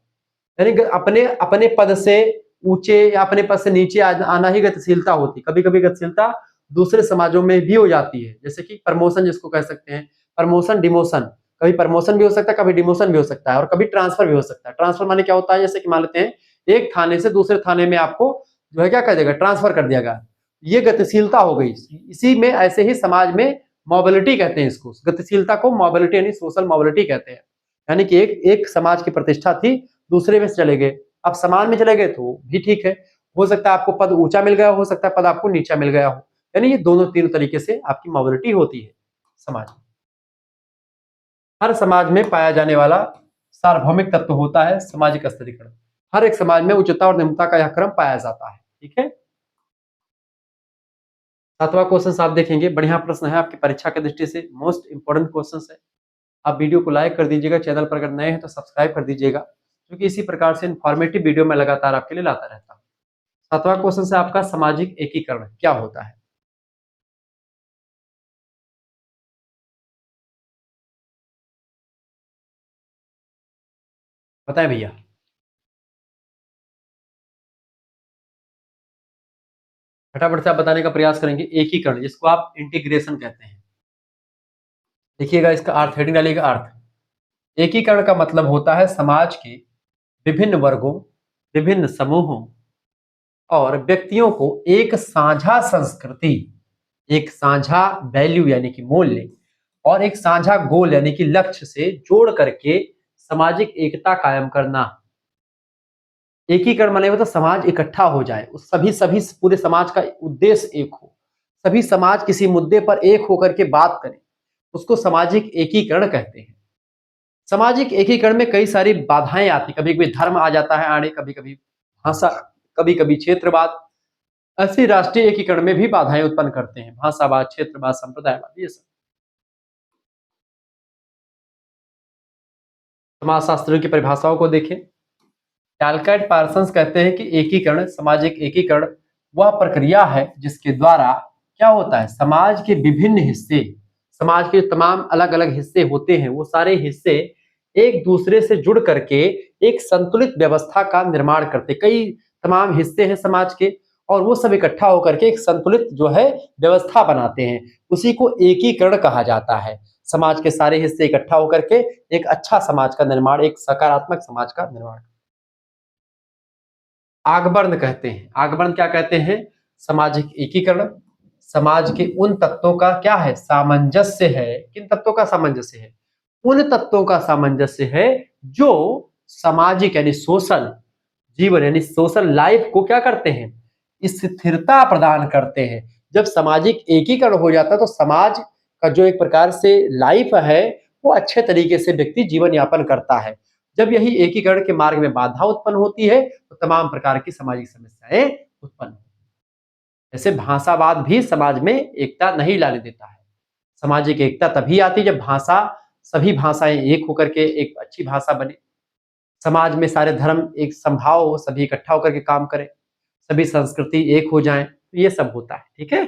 Speaker 1: यानी अपने अपने पद से ऊंचे या अपने पद से नीचे आना ही गतिशीलता होती है। कभी कभी गतिशीलता दूसरे समाजों में भी हो जाती है, जैसे कि प्रमोशन जिसको कह सकते हैं, प्रमोशन डिमोशन, कभी प्रमोशन भी हो सकता है, कभी डिमोशन भी हो सकता है, और कभी ट्रांसफर भी हो सकता है। ट्रांसफर माने क्या होता है, जैसे कि मान लेते हैं एक थाने से दूसरे थाने में आपको जो है क्या कर देगा, ट्रांसफर कर दिया गया, ये गतिशीलता हो गई। इसी में ऐसे ही समाज में मोबिलिटी कहते हैं इसको, गतिशीलता को मोबिलिटी यानी सोशल मोबिलिटी कहते हैं, यानी कि एक एक समाज की प्रतिष्ठा थी दूसरे में चले गए, अब समान में चले गए तो भी ठीक है, हो सकता है आपको पद ऊंचा मिल गया, हो सकता है पद आपको नीचा मिल गया हो, यानी ये दोनों तीनों तरीके से आपकी मोबिलिटी होती है समाज में। हर समाज में पाया जाने वाला सार्वभौमिक तत्व होता है सामाजिक स्तरीकरण। हर एक समाज में उच्चता और निम्नता का यह क्रम पाया जाता है। ठीक है। 7वां क्वेश्चन आप देखेंगे, बढ़िया प्रश्न है आपकी परीक्षा की दृष्टि से, मोस्ट इंपोर्टेंट क्वेश्चन है। आप वीडियो को लाइक कर दीजिएगा, चैनल पर अगर नए हैं तो सब्सक्राइब कर दीजिएगा, क्योंकि इसी प्रकार से इन्फॉर्मेटिव वीडियो मैं लगातार आपके लिए लाता रहता हूँ। 7वां क्वेश्चन से आपका सामाजिक एकीकरण क्या होता है। बताएं भैया। फटाफट से आप बताने का प्रयास करेंगे। एकीकरण जिसको आप इंटीग्रेशन कहते हैं, देखिएगा इसका अर्थ, हेडिंग डालिएगा अर्थ। एकीकरण का मतलब होता है समाज के विभिन्न वर्गों, विभिन्न समूहों और व्यक्तियों को एक साझा संस्कृति, एक साझा वैल्यू यानी कि मूल्य, और एक साझा गोल यानी कि लक्ष्य से जोड़ करके सामाजिक एकता कायम करना। एकीकरण माने मतलब समाज इकट्ठा हो जाए, उस सभी सभी पूरे समाज का उद्देश्य एक हो, सभी समाज किसी मुद्दे पर एक होकर के बात करें, उसको सामाजिक एकीकरण कहते हैं। सामाजिक एकीकरण में कई सारी बाधाएं आती, कभी कभी धर्म आ जाता है आड़े, कभी कभी भाषा, कभी कभी क्षेत्रवाद, ऐसे राष्ट्रीय एकीकरण में भी बाधाएं उत्पन्न करते हैं, भाषावाद, क्षेत्रवाद, संप्रदायवाद, ये सब। समाजशास्त्रियों की परिभाषाओं को देखें। टैलकाइट पार्सन्स कहते हैं कि एकीकरण, सामाजिक एकीकरण वह प्रक्रिया है जिसके द्वारा क्या होता है, समाज के विभिन्न हिस्से, समाज के तमाम अलग अलग हिस्से होते हैं, वो सारे हिस्से एक दूसरे से जुड़ करके एक संतुलित व्यवस्था का निर्माण करते, कई तमाम हिस्से हैं समाज के, और वो सब इकट्ठा होकर के एक संतुलित जो है व्यवस्था बनाते हैं, उसी को एकीकरण कहा जाता है। समाज के सारे हिस्से इकट्ठा होकर के एक अच्छा समाज का निर्माण, एक सकारात्मक समाज का निर्माण। आगबर्न कहते हैं, आगबर्न क्या कहते हैं, सामाजिक एकीकरण समाज के उन तत्वों का क्या है, सामंजस्य है। किन तत्वों का सामंजस्य है, उन तत्वों का सामंजस्य है जो सामाजिक यानी सोशल जीवन यानी सोशल लाइफ को क्या करते हैं, स्थिरता प्रदान करते हैं। जब सामाजिक एकीकरण हो जाता है तो समाज का जो एक प्रकार से लाइफ है वो अच्छे तरीके से व्यक्ति जीवन यापन करता है। जब यही एकीकरण के मार्ग में बाधा उत्पन्न होती है तो तमाम प्रकार की सामाजिक समस्याएं उत्पन्न होती हैं। जैसे भाषावाद भी समाज में एकता नहीं लाने देता है। सामाजिक एकता तभी आती है जब भाषा, सभी भाषाएं एक होकर के एक अच्छी भाषा बने, समाज में सारे धर्म एक संभाव हो, सभी इकट्ठा होकर के काम करें, सभी संस्कृति एक हो जाएं, तो ये सब होता है। ठीक है।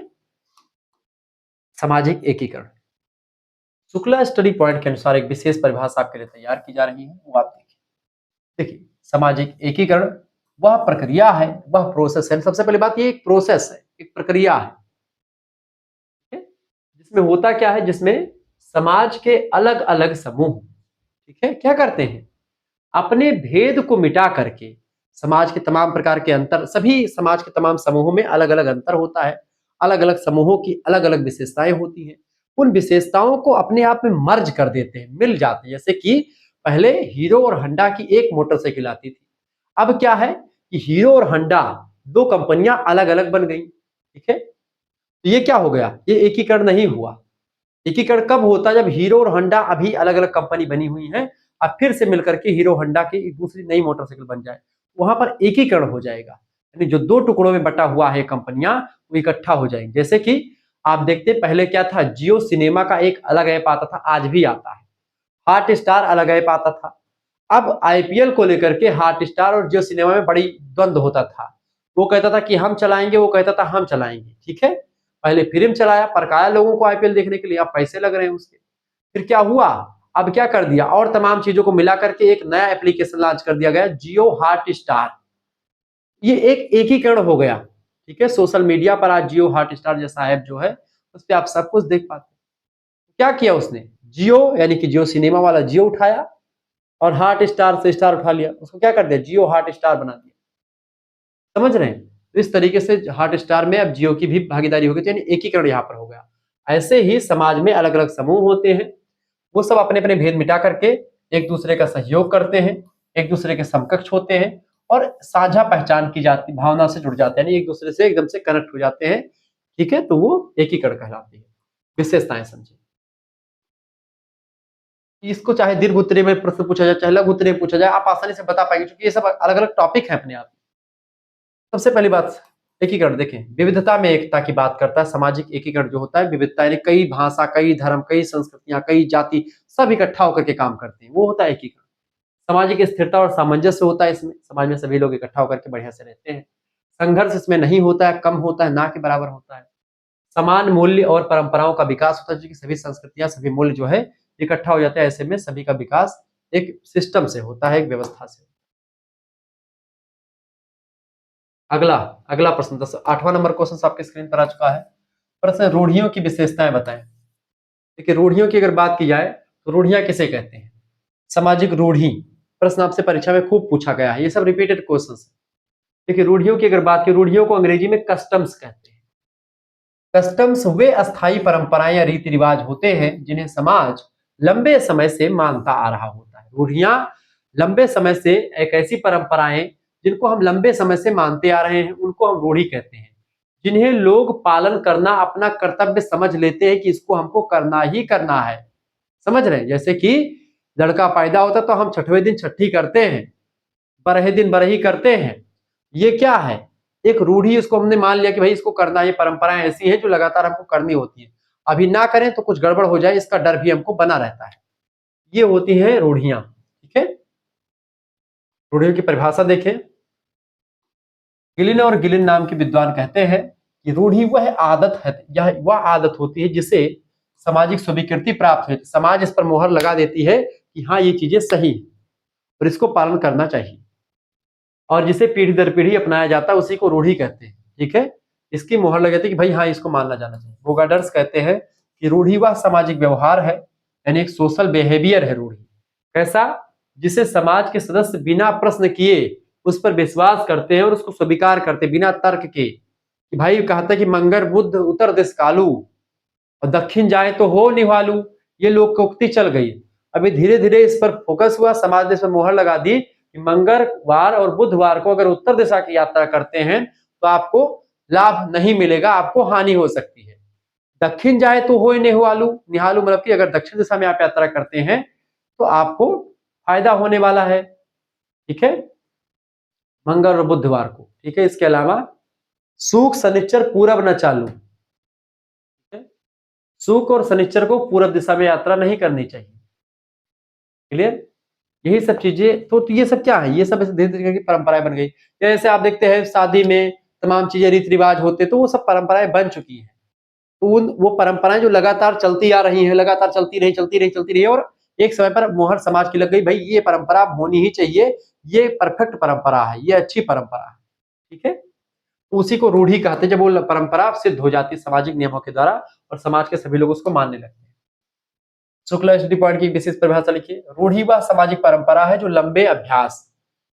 Speaker 1: सामाजिक एकीकरण शुक्ला स्टडी पॉइंट के अनुसार एक विशेष परिभाषा आपके लिए तैयार की जा रही है, वो आप देखिए। देखिए सामाजिक एकीकरण वह प्रक्रिया है, वह प्रोसेस है, सबसे पहली बात ये एक प्रोसेस है, एक प्रक्रिया है, ठीक है? जिसमें होता क्या है, जिसमें समाज के अलग अलग समूह, ठीक है, क्या करते हैं, अपने भेद को मिटा करके समाज के तमाम प्रकार के अंतर, सभी समाज के तमाम समूहों में अलग अलग अंतर होता है, अलग अलग समूहों की अलग अलग विशेषताएं होती हैं, उन विशेषताओं को अपने आप में मर्ज कर देते हैं, मिल जाते हैं। जैसे कि पहले हीरो और होंडा की एक मोटरसाइकिल आती थी, अब क्या है कि हीरो और होंडा दो कंपनियां अलग अलग बन गई। ठीक है, तो ये क्या हो गया, ये एकीकरण नहीं हुआ। एकीकरण कब होता है, जब हीरो और होंडा अभी अलग अलग कंपनी बनी हुई है, अब फिर से मिलकर के हीरो होंडा की एक दूसरी नई मोटरसाइकिल बन जाए, वहां पर एकीकरण हो जाएगा, यानी जो दो टुकड़ों में बटा हुआ है कंपनियां, वो इकट्ठा हो जाएंगे। जैसे कि आप देखते पहले क्या था, जियो सिनेमा का एक अलग ऐप आता था, आज भी आता है, हॉट स्टार अलग ऐप आता था। अब आईपीएल को लेकर के हॉट स्टार और जियो सिनेमा में बड़ी द्वंद्व होता था, वो कहता था कि हम चलाएंगे, वो कहता था हम चलाएंगे। ठीक है, पहले फिल्म चलाया, परकाया लोगों को आईपीएल देखने के लिए, अब पैसे लग रहे हैं उसके। फिर क्या हुआ, अब क्या कर दिया, और तमाम चीजों को मिला करके एक नया एप्लीकेशन लॉन्च कर दिया गया, जियो हॉट स्टार। ये एक एकीकरण हो गया। ठीक है, सोशल मीडिया पर आज जियो हॉट स्टार जैसा ऐप जो है, उस पर आप सब कुछ देख पाते हैं। क्या किया उसने, जियो यानी कि जियो सिनेमा वाला जियो उठाया और हॉट स्टार से स्टार उठा लिया, उसको क्या कर दिया, जियो हॉट स्टार बना दिया। समझ रहे हैं, तो इस तरीके से हॉट स्टार में अब जियो की भी भागीदारी हो गई, यानी एकीकरण यहाँ पर हो गया। ऐसे ही समाज में अलग अलग समूह होते हैं, वो सब अपने अपने भेद मिटा करके एक दूसरे का सहयोग करते हैं, एक दूसरे के समकक्ष होते हैं और साझा पहचान की जाती भावना से जुड़ जाते हैं, यानी एक दूसरे से एकदम से कनेक्ट हो जाते हैं। ठीक है, तो वो एकीकरण कहलाती है। विशेषताएं समझिए, इसको चाहे दीर्घ उत्तरीय में प्रश्न पूछा जाए, चाहे लघु उत्तरीय में पूछा जाए, आप आसानी से बता पाएंगे, क्योंकि ये सब अलग अलग टॉपिक है अपने आप। सबसे पहली बात, एकीकरण देखें, विविधता में एकता की बात करता है। सामाजिक एकीकरण जो होता है, विविधता यानी कई भाषा, कई धर्म, कई संस्कृतियां, कई जाति, सब इकट्ठा होकर के काम करते हैं, वो होता है एकीकरण। सामाजिक स्थिरता और सामंजस्य होता है इसमें, समाज में सभी लोग इकट्ठा होकर के बढ़िया से रहते हैं। संघर्ष इसमें नहीं होता है, कम होता है, ना के बराबर होता है। समान मूल्य और परंपराओं का विकास होता है, क्योंकि सभी संस्कृतियां, सभी मूल्य जो है इकट्ठा हो जाते हैं, ऐसे में सभी का विकास एक सिस्टम से होता है, एक व्यवस्था से। अगला अगला प्रश्न 8वां नंबर क्वेश्चन आपके स्क्रीन पर आ चुका है। प्रश्न, रूढ़ियों की विशेषताएं बताएं। देखिए, रूढ़ियों की अगर बात की जाए तो रूढ़ियां किसे कहते हैं, सामाजिक रूढ़ी, प्रश्न आपसे परीक्षा में खूब पूछा गया है, ये सब रिपीटेड क्वेश्चन है। देखिए, रूढ़ियों की अगर बात की, रूढ़ियों को अंग्रेजी में कस्टम्स कहते हैं। कस्टम्स वे अस्थायी परंपराएं या रीति रिवाज होते हैं जिन्हें समाज लंबे समय से मानता आ रहा होता है। रूढ़ियां लंबे समय से एक ऐसी परंपराएं जिनको हम लंबे समय से मानते आ रहे हैं, उनको हम रूढ़ी कहते हैं, जिन्हें लोग पालन करना अपना कर्तव्य समझ लेते हैं कि इसको हमको करना ही करना है। समझ रहे हैं, जैसे कि लड़का पैदा होता तो हम छठवें दिन छठी करते हैं, बरहे दिन बरही करते हैं। ये क्या है, एक रूढ़ी, इसको हमने मान लिया कि भाई इसको करना, ये परंपराएं ऐसी हैं जो लगातार हमको करनी होती है, अभी ना करें तो कुछ गड़बड़ हो जाए, इसका डर भी हमको बना रहता है। ये होती हैं रूढ़ियां। ठीक है, रूढ़ियों की परिभाषा देखें। गिलिन और गिलिन नाम के विद्वान कहते हैं कि रूढ़ी वह आदत है, यह वह आदत होती है जिसे सामाजिक स्वीकृति प्राप्त है, समाज इस पर मोहर लगा देती है कि हाँ ये चीजें सही है और इसको पालन करना चाहिए, और जिसे पीढ़ी दर पीढ़ी अपनाया जाता है उसी को रूढ़ी कहते हैं। ठीक है, इसकी मोहर लग जाती है कि भाई हाँ इसको मानना जाना चाहिए। वोगाडर्स कहते हैं कि रूढ़ी वह सामाजिक व्यवहार है, यानी एक सोशल बिहेवियर है रूढ़ी, कैसा, जिसे समाज के सदस्य बिना प्रश्न किए उस पर विश्वास करते हैं और उसको स्वीकार करते हैं बिना तर्क के। कि भाई कहते हैं कि मंगर बुद्ध उत्तर दिश कालू और दक्षिण जाए तो हो निवालू, ये लोकोक्ति चल गई। अभी धीरे धीरे इस पर फोकस हुआ, समाज ने इस पर मोहर लगा दी कि मंगलवार और बुधवार को अगर उत्तर दिशा की यात्रा करते हैं तो आपको लाभ नहीं मिलेगा, आपको हानि हो सकती है। दक्षिण जाए तो हो निहालू, निहालू मतलब कि अगर दक्षिण दिशा में आप यात्रा करते हैं तो आपको फायदा होने वाला है। ठीक है, मंगल और बुधवार को। ठीक है, इसके अलावा सूख शनिचर पूरब न चालू, सूख और शनिचर को पूरब दिशा में यात्रा नहीं करनी चाहिए। क्लियर, यही सब चीजें, तो ये सब क्या है, ये सब धीरे धीरे की परंपराएं बन गई। जैसे आप देखते हैं शादी में तमाम चीजें रीति रिवाज होते, तो वो सब परंपराएं बन चुकी हैं। तो उन वो परंपराएं जो लगातार चलती आ रही हैं, लगातार चलती रही और एक समय पर मोहर समाज की लग गई, भाई ये परंपरा होनी ही चाहिए, ये परफेक्ट परंपरा है, ये अच्छी परंपरा है। ठीक है, तो उसी को रूढ़ी कहते हैं, जब वो परंपरा सिद्ध हो जाती है सामाजिक नियमों के द्वारा और समाज के सभी लोग उसको मानने लगते हैं। शुक्ला स्टडी पॉइंट की विशेष परिभाषा लिखिए। रूढ़ि वह सामाजिक परंपरा है जो लंबे अभ्यास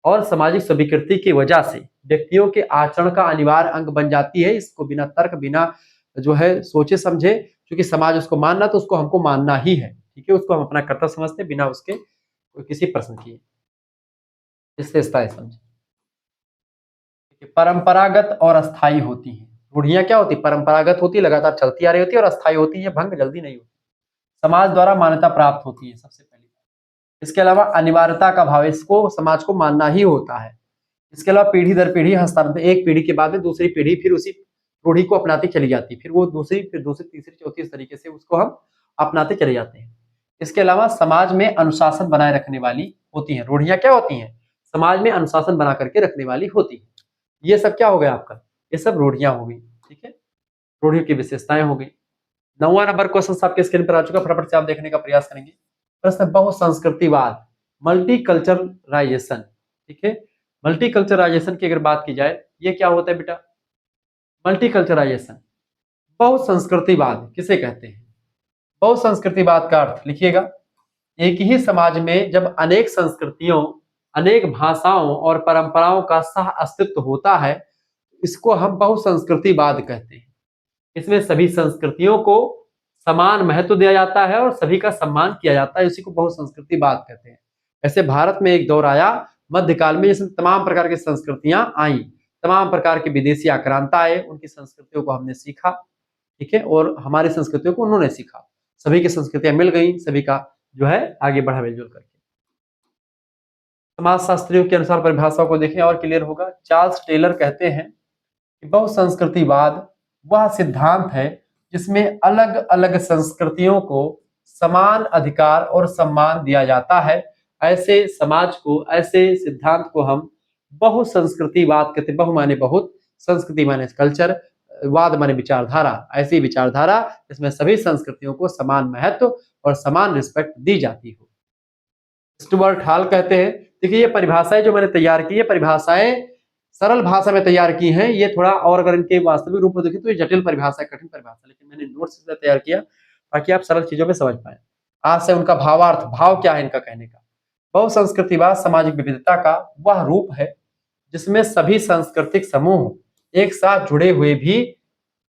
Speaker 1: और सामाजिक स्वीकृति की वजह से व्यक्तियों के आचरण का अनिवार्य अंग बन जाती है। इसको बिना तर्क, बिना जो है सोचे समझे, क्योंकि समाज उसको मानना तो उसको हमको मानना ही है, ठीक है। उसको हम अपना कर्तव्य समझते बिना उसके किसी प्रश्न किए। विशेषताएं समझे। परंपरागत और अस्थायी होती है। रूढ़ियां क्या होती? परंपरागत होती, लगातार चलती आ रही होती है, और अस्थायी होती है, भंग जल्दी नहीं होती। समाज द्वारा मान्यता प्राप्त होती है, सबसे पहली बात। इसके अलावा अनिवार्यता का भाव, इसको समाज को मानना ही होता है। इसके अलावा पीढ़ी दर पीढ़ी हस्तांतरण, एक पीढ़ी के बाद में दूसरी पीढ़ी फिर उसी रूढ़ी को अपनाती चली जाती है, फिर वो दूसरी, फिर दूसरी, तीसरी, चौथी, इस तरीके से उसको हम अपनाते चले जाते हैं। इसके अलावा समाज में अनुशासन बनाए रखने वाली होती है। रूढ़ियां क्या होती हैं? समाज में अनुशासन बना करके रखने वाली होती है। ये सब क्या हो गया आपका? ये सब रूढ़ियां हो गई, ठीक है। रूढ़ियों की विशेषताएं हो गई। 9वां नंबर क्वेश्चन आपके स्क्रीन पर आ चुका, फटाफट से आप देखने का प्रयास करेंगे। प्रश्न बहुसंस्कृतिवाद, मल्टीकल्चरलाइजेशन, ठीक है। मल्टीकल्चरलाइजेशन की अगर बात की जाए, ये क्या होता है बेटा? मल्टीकल्चरलाइजेशन, बहुसंस्कृतिवाद किसे कहते हैं? बहुसंस्कृतिवाद का अर्थ लिखिएगा, एक ही समाज में जब अनेक संस्कृतियों, अनेक भाषाओं और परंपराओं का सह अस्तित्व होता है, इसको हम बहुसंस्कृतिवाद कहते हैं। इसमें सभी संस्कृतियों को समान महत्व दिया जाता है और सभी का सम्मान किया जाता है, इसी को बहुसंस्कृतिवाद कहते हैं। ऐसे भारत में एक दौर आया मध्यकाल में, जिसमें तमाम प्रकार की संस्कृतियां आई, तमाम प्रकार के विदेशी आक्रांता आए, उनकी संस्कृतियों को हमने सीखा, ठीक है, और हमारी संस्कृतियों को उन्होंने सीखा। सभी की संस्कृतियां मिल गई, सभी का जो है आगे बढ़ा मिलजुल करके। समाजशास्त्रियों के अनुसार परिभाषा को देखें और क्लियर होगा। चार्ल्स टेलर कहते हैं कि बहुसंस्कृतिवाद वह सिद्धांत है जिसमें अलग अलग संस्कृतियों को समान अधिकार और सम्मान दिया जाता है। ऐसे समाज को, ऐसे सिद्धांत को हम बहुसंस्कृतिवाद कहते हैं। बहु माने बहुत, संस्कृति माने कल्चर, वाद माने विचारधारा। ऐसी विचारधारा जिसमें सभी संस्कृतियों को समान महत्व और समान रिस्पेक्ट दी जाती हो। स्टुअर्ट हॉल कहते हैं, देखिए ये परिभाषाएं जो मैंने तैयार की है, परिभाषाएं सरल भाषा में तैयार की हैं। ये थोड़ा और अगर इनके वास्तविक रूप में देखें तो ये जटिल परिभाषा है, कठिन परिभाषा, लेकिन मैंने नोट्स से तैयार किया ताकि आप सरल चीजों में समझ पाए। आज से उनका भावार्थ, भाव क्या है इनका कहने का। बहुसंस्कृतिवाद सामाजिक विविधता का वह रूप है जिसमें सभी सांस्कृतिक समूह एक साथ जुड़े हुए भी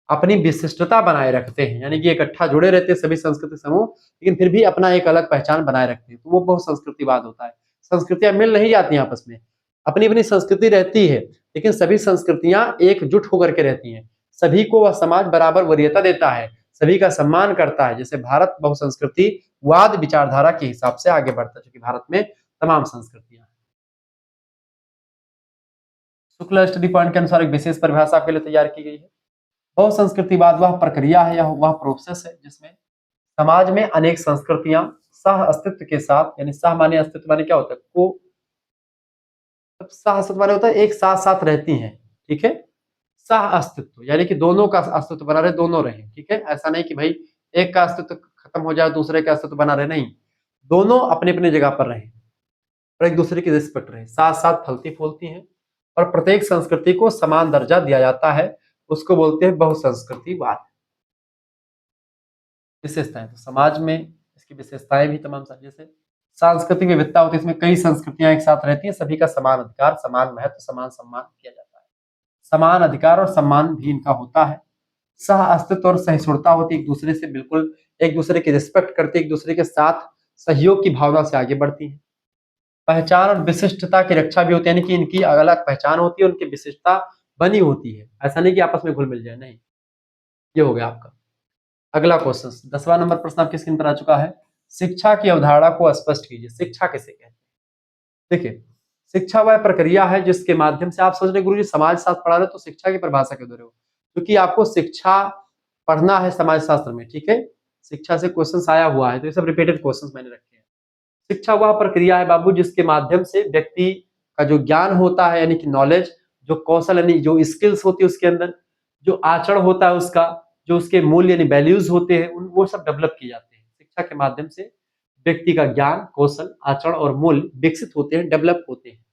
Speaker 1: अपनी विशिष्टता बनाए रखते हैं, यानी कि इकट्ठा जुड़े रहते हैं सभी सांस्कृतिक समूह, लेकिन फिर भी अपना एक अलग पहचान बनाए रखते हैं, तो वो बहुसंस्कृतिवाद होता है। संस्कृतियां मिल नहीं जाती आपस में, अपनी अपनी संस्कृति रहती है, लेकिन सभी संस्कृतियां एकजुट होकर के रहती हैं। सभी को वह समाज बराबर वरीयता देता है, सभी का सम्मान करता है। जैसे भारत बहुसंस्कृतिवाद विचारधारा के हिसाब से आगे बढ़ता है, क्योंकि भारत में तमाम संस्कृतियां हैं। शुक्ला स्टडी पॉइंट के अनुसार एक विशेष परिभाषा आपके लिए तैयार की गई है। बहुसंस्कृतिवाद वह प्रक्रिया है या वह प्रोसेस है जिसमें समाज में अनेक संस्कृतियां सह अस्तित्व के साथ, यानी सह माने अस्तित्व माने क्या होता है? को सह अस्तित्व माने होता है एक साथ साथ रहती हैं, ठीक है। सह अस्तित्व यानी कि दोनों का अस्तित्व बना रहे, दोनों रहे, ठीक है। ऐसा नहीं कि भाई एक का अस्तित्व खत्म हो जाए दूसरे का अस्तित्व बना रहे, नहीं, दोनों अपने अपने जगह पर रहे और एक दूसरे की रिस्पेक्ट रहे, साथ साथ फलती फूलती हैं, और प्रत्येक संस्कृति को समान दर्जा दिया जाता है, उसको बोलते हैं बहुसंस्कृतिवाद। विशेषताएं, तो समाज में इसकी विशेषताएं भी तमाम सारी, जैसे सांस्कृतिक विविधता होती है, इसमें कई संस्कृतियां एक साथ रहती हैं, सभी का समान अधिकार, समान महत्व, समान सम्मान किया जाता है। समान अधिकार और सम्मान भी इनका होता है। सह अस्तित्व और सहिष्णुता होती है, एक दूसरे से बिल्कुल एक दूसरे की रिस्पेक्ट करती है, एक दूसरे के साथ सहयोग की भावना से आगे बढ़ती है। पहचान और विशिष्टता की रक्षा भी होती है, यानी कि इनकी अलग पहचान होती है, उनकी विशिष्टता बनी होती है, ऐसा नहीं कि आपस में घुल मिल जाए, नहीं। ये हो गया आपका अगला क्वेश्चन। 10वां नंबर प्रश्न आपकी स्क्रीन पर आ चुका है। शिक्षा की अवधारणा को स्पष्ट कीजिए। शिक्षा किसे कहते हैं? देखिए, शिक्षा वह प्रक्रिया है जिसके माध्यम से, आप सोच रहे गुरुजी समाज शास्त्र पढ़ा रहे तो शिक्षा की परिभाषा क्यों दे रहे हो? क्योंकि आपको शिक्षा पढ़ना है समाज शास्त्र में, ठीक है। शिक्षा से क्वेश्चन आया हुआ है, तो ये सब रिपीटेड क्वेश्चन मैंने रखे हैं। शिक्षा वह प्रक्रिया है बाबू जिसके माध्यम से व्यक्ति का जो ज्ञान होता है, यानी कि नॉलेज, जो कौशल यानी जो स्किल्स होती है उसके अंदर, जो आचरण होता है उसका, जो उसके मूल्य यानी वैल्यूज होते हैं, वो सब डेवलप किए जाते हैं। शिक्षा के माध्यम से व्यक्ति का ज्ञान, कौशल, आचरण और मूल्य विकसित होते हैं, डेवलप होते हैं,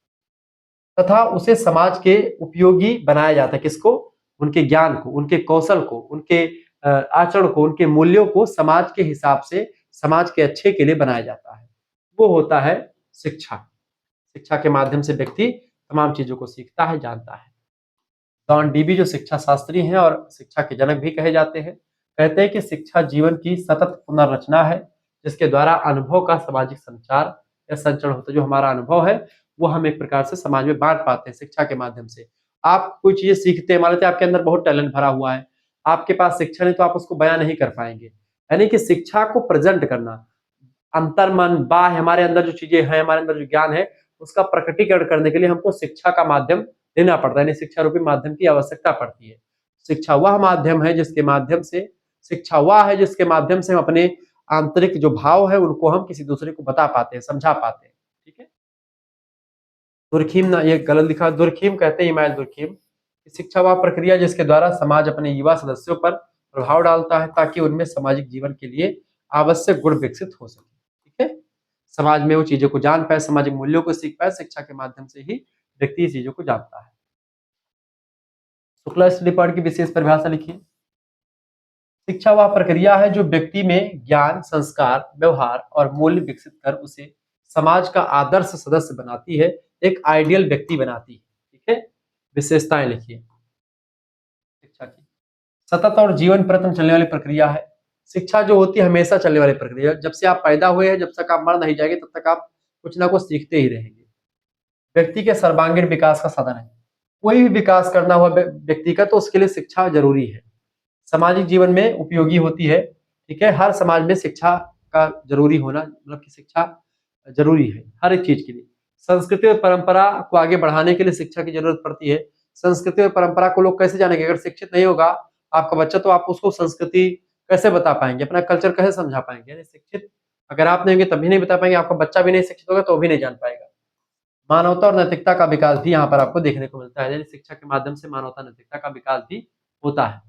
Speaker 1: तथा उसे समाज के उपयोगी बनाया जाता है। किसको? उनके ज्ञान को, उनके कौशल को, उनके आचरण को, उनके मूल्यों को समाज के हिसाब से समाज के अच्छे के लिए बनाया जाता है, वो होता है शिक्षा। शिक्षा के माध्यम से व्यक्ति तमाम चीजों को सीखता है, जानता है। जॉन डीबी जो शिक्षा शास्त्री हैं और शिक्षा के जनक भी कहे जाते हैं, कहते हैं कि शिक्षा जीवन की सतत पुनर्रचना है, जिसके द्वारा अनुभव का सामाजिक संचार या संचरण होता है। जो हमारा अनुभव है वो हम एक प्रकार से समाज में बांट पाते हैं शिक्षा के माध्यम से। आप कोई चीजें सीखते हैं, मान लेते हैं आपके अंदर बहुत टैलेंट भरा हुआ है, आपके पास शिक्षा नहीं तो आप उसको बयां नहीं कर पाएंगे। यानी कि शिक्षा को प्रेजेंट करना, अंतर मन बाह्य हमारे अंदर जो चीजें हैं, हमारे अंदर जो ज्ञान है, उसका प्रकटीकरण करने के लिए हमको शिक्षा का माध्यम लेना पड़ता है, यानी शिक्षा रूपी माध्यम की आवश्यकता पड़ती है। शिक्षा वह माध्यम है जिसके माध्यम से शिक्षा वह है जिसके माध्यम से हम अपने आंतरिक जो भाव है उनको हम किसी दूसरे को बता पाते हैं, समझा पाते हैं। ठीक है। दुर्खीम ना, ये गलत लिखा, दुर्खीम कहते हैं इमाइल दुर्खीम, शिक्षा वह प्रक्रिया जिसके द्वारा समाज अपने युवा सदस्यों पर प्रभाव डालता है ताकि उनमें सामाजिक जीवन के लिए आवश्यक गुण विकसित हो सके। ठीक है। समाज में वो चीजों को जान पाए, सामाजिक मूल्यों को सीख पाए, शिक्षा के माध्यम से ही व्यक्ति चीजों को जानता है। शुक्ला स्टडी पॉइंट की विशेष परिभाषा लिखिए। शिक्षा वह प्रक्रिया है जो व्यक्ति में ज्ञान, संस्कार, व्यवहार और मूल्य विकसित कर उसे समाज का आदर्श सदस्य बनाती है, एक आइडियल व्यक्ति बनाती है। ठीक है। विशेषताएं लिखिए शिक्षा की। सतत और जीवन प्रयत्न चलने वाली प्रक्रिया है। शिक्षा जो होती है हमेशा चलने वाली प्रक्रिया, जब से आप पैदा हुए हैं, जब तक आप मर नहीं जाएंगे तब तक आप कुछ ना कुछ सीखते ही रहेंगे। व्यक्ति के सर्वांगीण विकास का साधन है। कोई भी विकास करना हुआ व्यक्ति का तो उसके लिए शिक्षा जरूरी है। सामाजिक जीवन में उपयोगी होती है। ठीक है। हर समाज में शिक्षा का जरूरी होना, मतलब कि शिक्षा जरूरी है हर एक चीज के लिए। संस्कृति और परंपरा को आगे बढ़ाने के लिए शिक्षा की जरूरत पड़ती है। संस्कृति और परंपरा को लोग कैसे जानेंगे? अगर शिक्षित नहीं होगा आपका बच्चा तो आप उसको संस्कृति कैसे बता पाएंगे, अपना कल्चर कैसे समझा पाएंगे? यानी शिक्षित अगर आप नहीं होंगे तभी नहीं बता पाएंगे, आपका बच्चा भी नहीं शिक्षित होगा तो भी नहीं जान पाएगा। मानवता और नैतिकता का विकास भी यहाँ पर आपको देखने को मिलता है, यानी शिक्षा के माध्यम से मानवता नैतिकता का विकास भी होता है।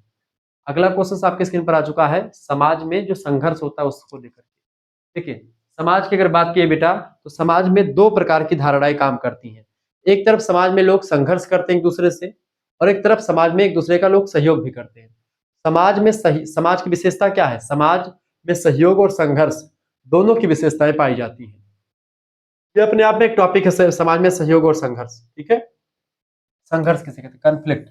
Speaker 1: अगला क्वेश्चन आपके स्क्रीन पर आ चुका है, समाज में जो संघर्ष होता है उसको लेकर के। देखिए समाज की अगर बात की बेटा तो समाज में दो प्रकार की धारणाएं काम करती हैं। एक तरफ समाज में लोग संघर्ष करते हैं एक दूसरे से, और एक तरफ समाज में एक दूसरे का लोग सहयोग भी करते हैं। समाज की विशेषता क्या है? समाज में सहयोग और संघर्ष दोनों की विशेषताएं पाई जाती हैं। ये अपने आप में एक टॉपिक है, समाज में सहयोग और संघर्ष। ठीक है। संघर्ष किसे कहते हैं? कॉन्फ्लिक्ट।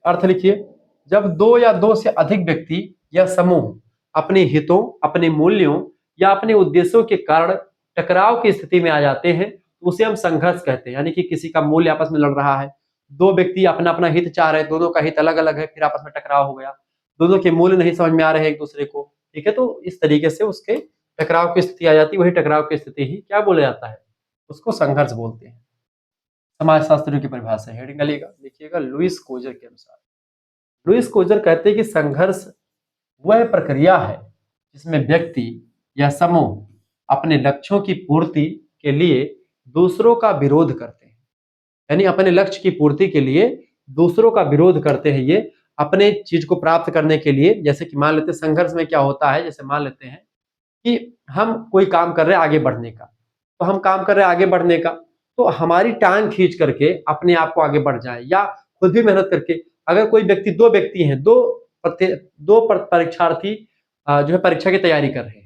Speaker 1: अर्थ लिखिए, जब दो या दो से अधिक व्यक्ति या समूह अपने हितों, अपने मूल्यों या अपने उद्देश्यों के कारण टकराव की स्थिति में आ जाते हैं तो उसे हम संघर्ष कहते हैं। यानी कि किसी का मूल्य आपस में लड़ रहा है, दो व्यक्ति अपना अपना हित चाह रहे हैं, दोनों का हित अलग अलग है, फिर आपस में टकराव हो गया, दोनों के मूल्य नहीं समझ में आ रहे हैं एक दूसरे को। ठीक है। तो इस तरीके से उसके टकराव की स्थिति आ जाती है, वही टकराव की स्थिति ही क्या बोला जाता है? उसको संघर्ष बोलते हैं। समाजशास्त्रियों की परिभाषा है, हेडिंग लिखिएगा लुईस कोजर के अनुसार। लुईस कोजर कहते हैं कि संघर्ष वह प्रक्रिया है जिसमें व्यक्ति या समूह अपने लक्ष्यों की पूर्ति के लिए दूसरों का विरोध करते हैं। यानी अपने लक्ष्य की पूर्ति के लिए दूसरों का विरोध करते हैं, ये अपने चीज को प्राप्त करने के लिए। जैसे कि मान लेते हैं संघर्ष में क्या होता है, जैसे मान लेते हैं कि हम कोई काम कर रहे हैं आगे बढ़ने का, तो हम काम कर रहे हैं आगे बढ़ने का, तो हमारी टांग खींच करके अपने आप को आगे बढ़ जाए या खुद भी मेहनत करके। अगर कोई व्यक्ति, दो व्यक्ति हैं, दो परीक्षार्थी जो है परीक्षा की तैयारी कर रहे हैं।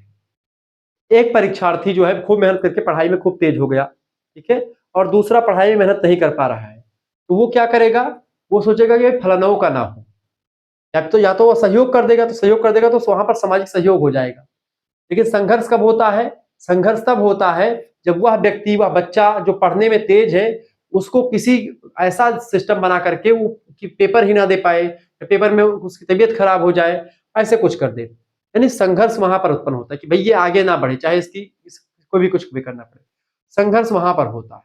Speaker 1: एक परीक्षार्थी जो है खूब मेहनत करके पढ़ाई में खूब तेज हो गया, ठीक है, और दूसरा पढ़ाई में मेहनत नहीं कर पा रहा है, तो वो क्या करेगा? वो सोचेगा कि फलानाओं का ना हो, या तो वो सहयोग कर देगा, तो वहां पर सामाजिक सहयोग हो जाएगा। लेकिन संघर्ष कब होता है? संघर्ष तब होता है जब वह व्यक्ति, वह बच्चा जो पढ़ने में तेज है, उसको किसी ऐसा सिस्टम बना करके वो कि पेपर ही ना दे पाए, पेपर में उसकी तबीयत खराब हो जाए, ऐसे कुछ कर दे। यानी संघर्ष वहां पर उत्पन्न होता है कि भाई ये आगे ना बढ़े, चाहे इसको भी कुछ भी करना पड़े। संघर्ष वहां पर होता है।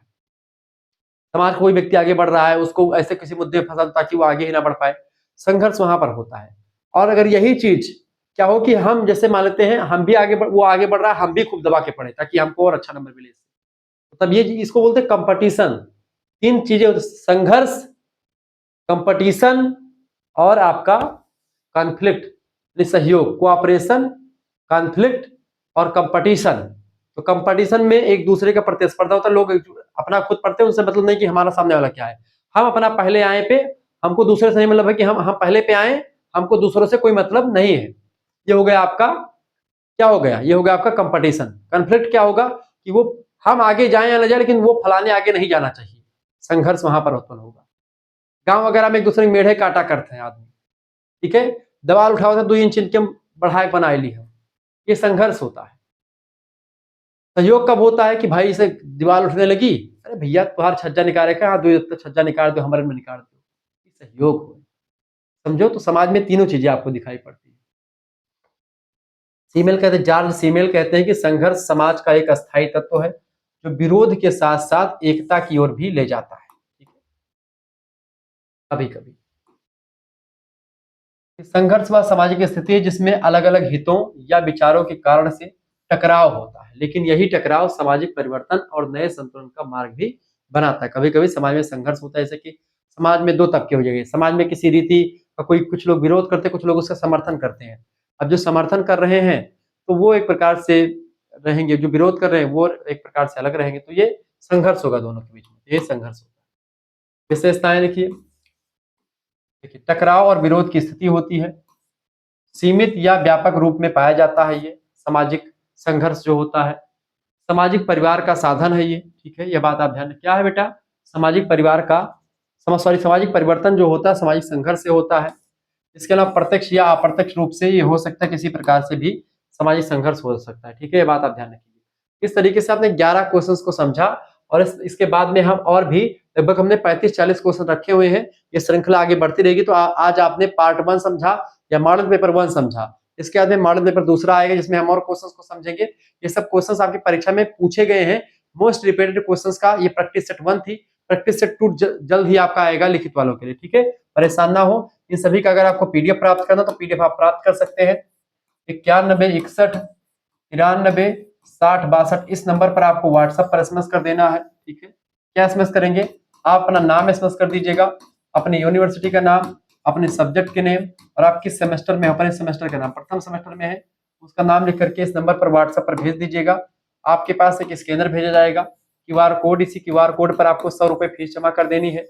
Speaker 1: समाज कोई व्यक्ति आगे बढ़ रहा है, उसको ऐसे किसी मुद्दे में फंसा ताकि वो आगे ही ना बढ़ पाए, संघर्ष वहां पर होता है। और अगर यही चीज क्या हो कि हम जैसे मान लेते हैं हम भी वो आगे बढ़ रहा है, हम भी खूब दबा के पढ़े ताकि हमको और अच्छा नंबर मिले, तब ये इसको बोलते हैं कंपटीशन। तीन चीजें होती, संघर्ष, कंपटीशन और आपका कॉन्फ्लिक्ट, सहयोग, कोऑपरेशन, कॉन्फ्लिक्ट और कंपटीशन। तो कंपटीशन में एक दूसरे का प्रतिस्पर्धा होता है, लोग अपना खुद पढ़ते हैं, उनसे मतलब नहीं कि हमारा सामने वाला क्या है, हम अपना पहले आए पे, हमको दूसरे से नहीं मतलब है कि हम पहले पे आए, हमको दूसरों से कोई मतलब नहीं है। ये हो गया आपका क्या हो गया, ये हो गया आपका कंपटीशन। कॉन्फ्लिक्ट क्या होगा कि वो हम आगे जाए या ना जाए, लेकिन वो फलाने आगे नहीं जाना चाहिए, संघर्ष वहां पर उत्पन्न होगा। गांव वगैरह में एक दूसरे के मेढ़े काटा करते हैं आदमी, ठीक है, दीवार उठाओ तो 2 इंच इनके बढ़ाए बनाए ली है, ये संघर्ष होता है। सहयोग कब होता है कि भाई इसे दीवार उठने लगी, अरे भैया तुम्हारा छज्जा निकाले का, दो छज्जा निकाल दो, हमारे में निकाल दो, सहयोग हो। समझो, तो समाज में तीनों चीजें आपको दिखाई पड़ती है। सीमेल कहते हैं, जॉर्ज सीमेल कहते हैं कि संघर्ष समाज का एक अस्थायी तत्व है जो विरोध के साथ साथ एकता की ओर भी ले जाता है। ठीक है, कभी कभी संघर्ष वह सामाजिक स्थिति है जिसमें अलग अलग हितों या विचारों के कारण से टकराव होता है, लेकिन यही टकराव सामाजिक परिवर्तन और नए संतुलन का मार्ग भी बनाता है। कभी कभी समाज में संघर्ष होता है, जैसे कि समाज में दो तबके हो जाएंगे, समाज में किसी रीति का कोई, कुछ लोग विरोध करते हैं, कुछ लोग उसका समर्थन करते हैं। अब जो समर्थन कर रहे हैं तो वो एक प्रकार से रहेंगे, जो विरोध कर रहे हैं वो एक प्रकार से अलग रहेंगे, तो ये संघर्ष होगा दोनों के बीच में, ये संघर्ष होगा। विशेषताएं देखिए, टकराव और विरोध की स्थिति होती है, सीमित या व्यापक रूप में पाया जाता है, ये सामाजिक संघर्ष जो होता है, सामाजिक परिवार का साधन है ये। ठीक है, ये बात आप ध्यान, क्या है बेटा, सामाजिक परिवार का सामाजिक परिवर्तन जो होता है सामाजिक संघर्ष से होता है। इसके अलावा प्रत्यक्ष या अप्रत्यक्ष रूप से ये हो सकता है, किसी प्रकार से भी सामाजिक संघर्ष हो सकता है। ठीक है, ये बात आप ध्यान रखिए। इस तरीके से आपने 11 क्वेश्चंस को समझा, और इसके बाद में हम और भी लगभग हमने 35-40 क्वेश्चन रखे हुए हैं। ये श्रृंखला आगे बढ़ती रहेगी। तो आज आपने पार्ट 1 समझा या मॉडल पेपर 1 समझा, इसके बाद में मॉडल पेपर दूसरा आएगा जिसमें हम और क्वेश्चंस को समझेंगे। ये सब क्वेश्चंस आपकी परीक्षा में पूछे गए हैं, मोस्ट रिपीटेड क्वेश्चंस का ये प्रैक्टिस सेट 1 थी। प्रैक्टिस सेट 2 जल्द ही आपका आएगा लिखित वालों के लिए। ठीक है, परेशान ना हो। इन सभी का अगर आपको पीडीएफ प्राप्त करना तो पीडीएफ आप प्राप्त कर सकते हैं 9161936062 इस नंबर पर आपको व्हाट्सएप पर एसएमएस कर देना है। ठीक है, क्या एसएमएस करेंगे, आप अपना नाम एसएमएस कर दीजिएगा, अपनी यूनिवर्सिटी का नाम, अपने सब्जेक्ट के नेम, और आप किस सेमेस्टर में, अपने सेमेस्टर का नाम, प्रथम सेमेस्टर में है उसका नाम लिख करके इस नंबर पर व्हाट्सएप पर भेज दीजिएगा। आपके पास एक स्कैनर भेजा जाएगा, क्यूआर कोड, इसी क्यूआर कोड पर आपको 100 रुपए फीस जमा कर देनी है।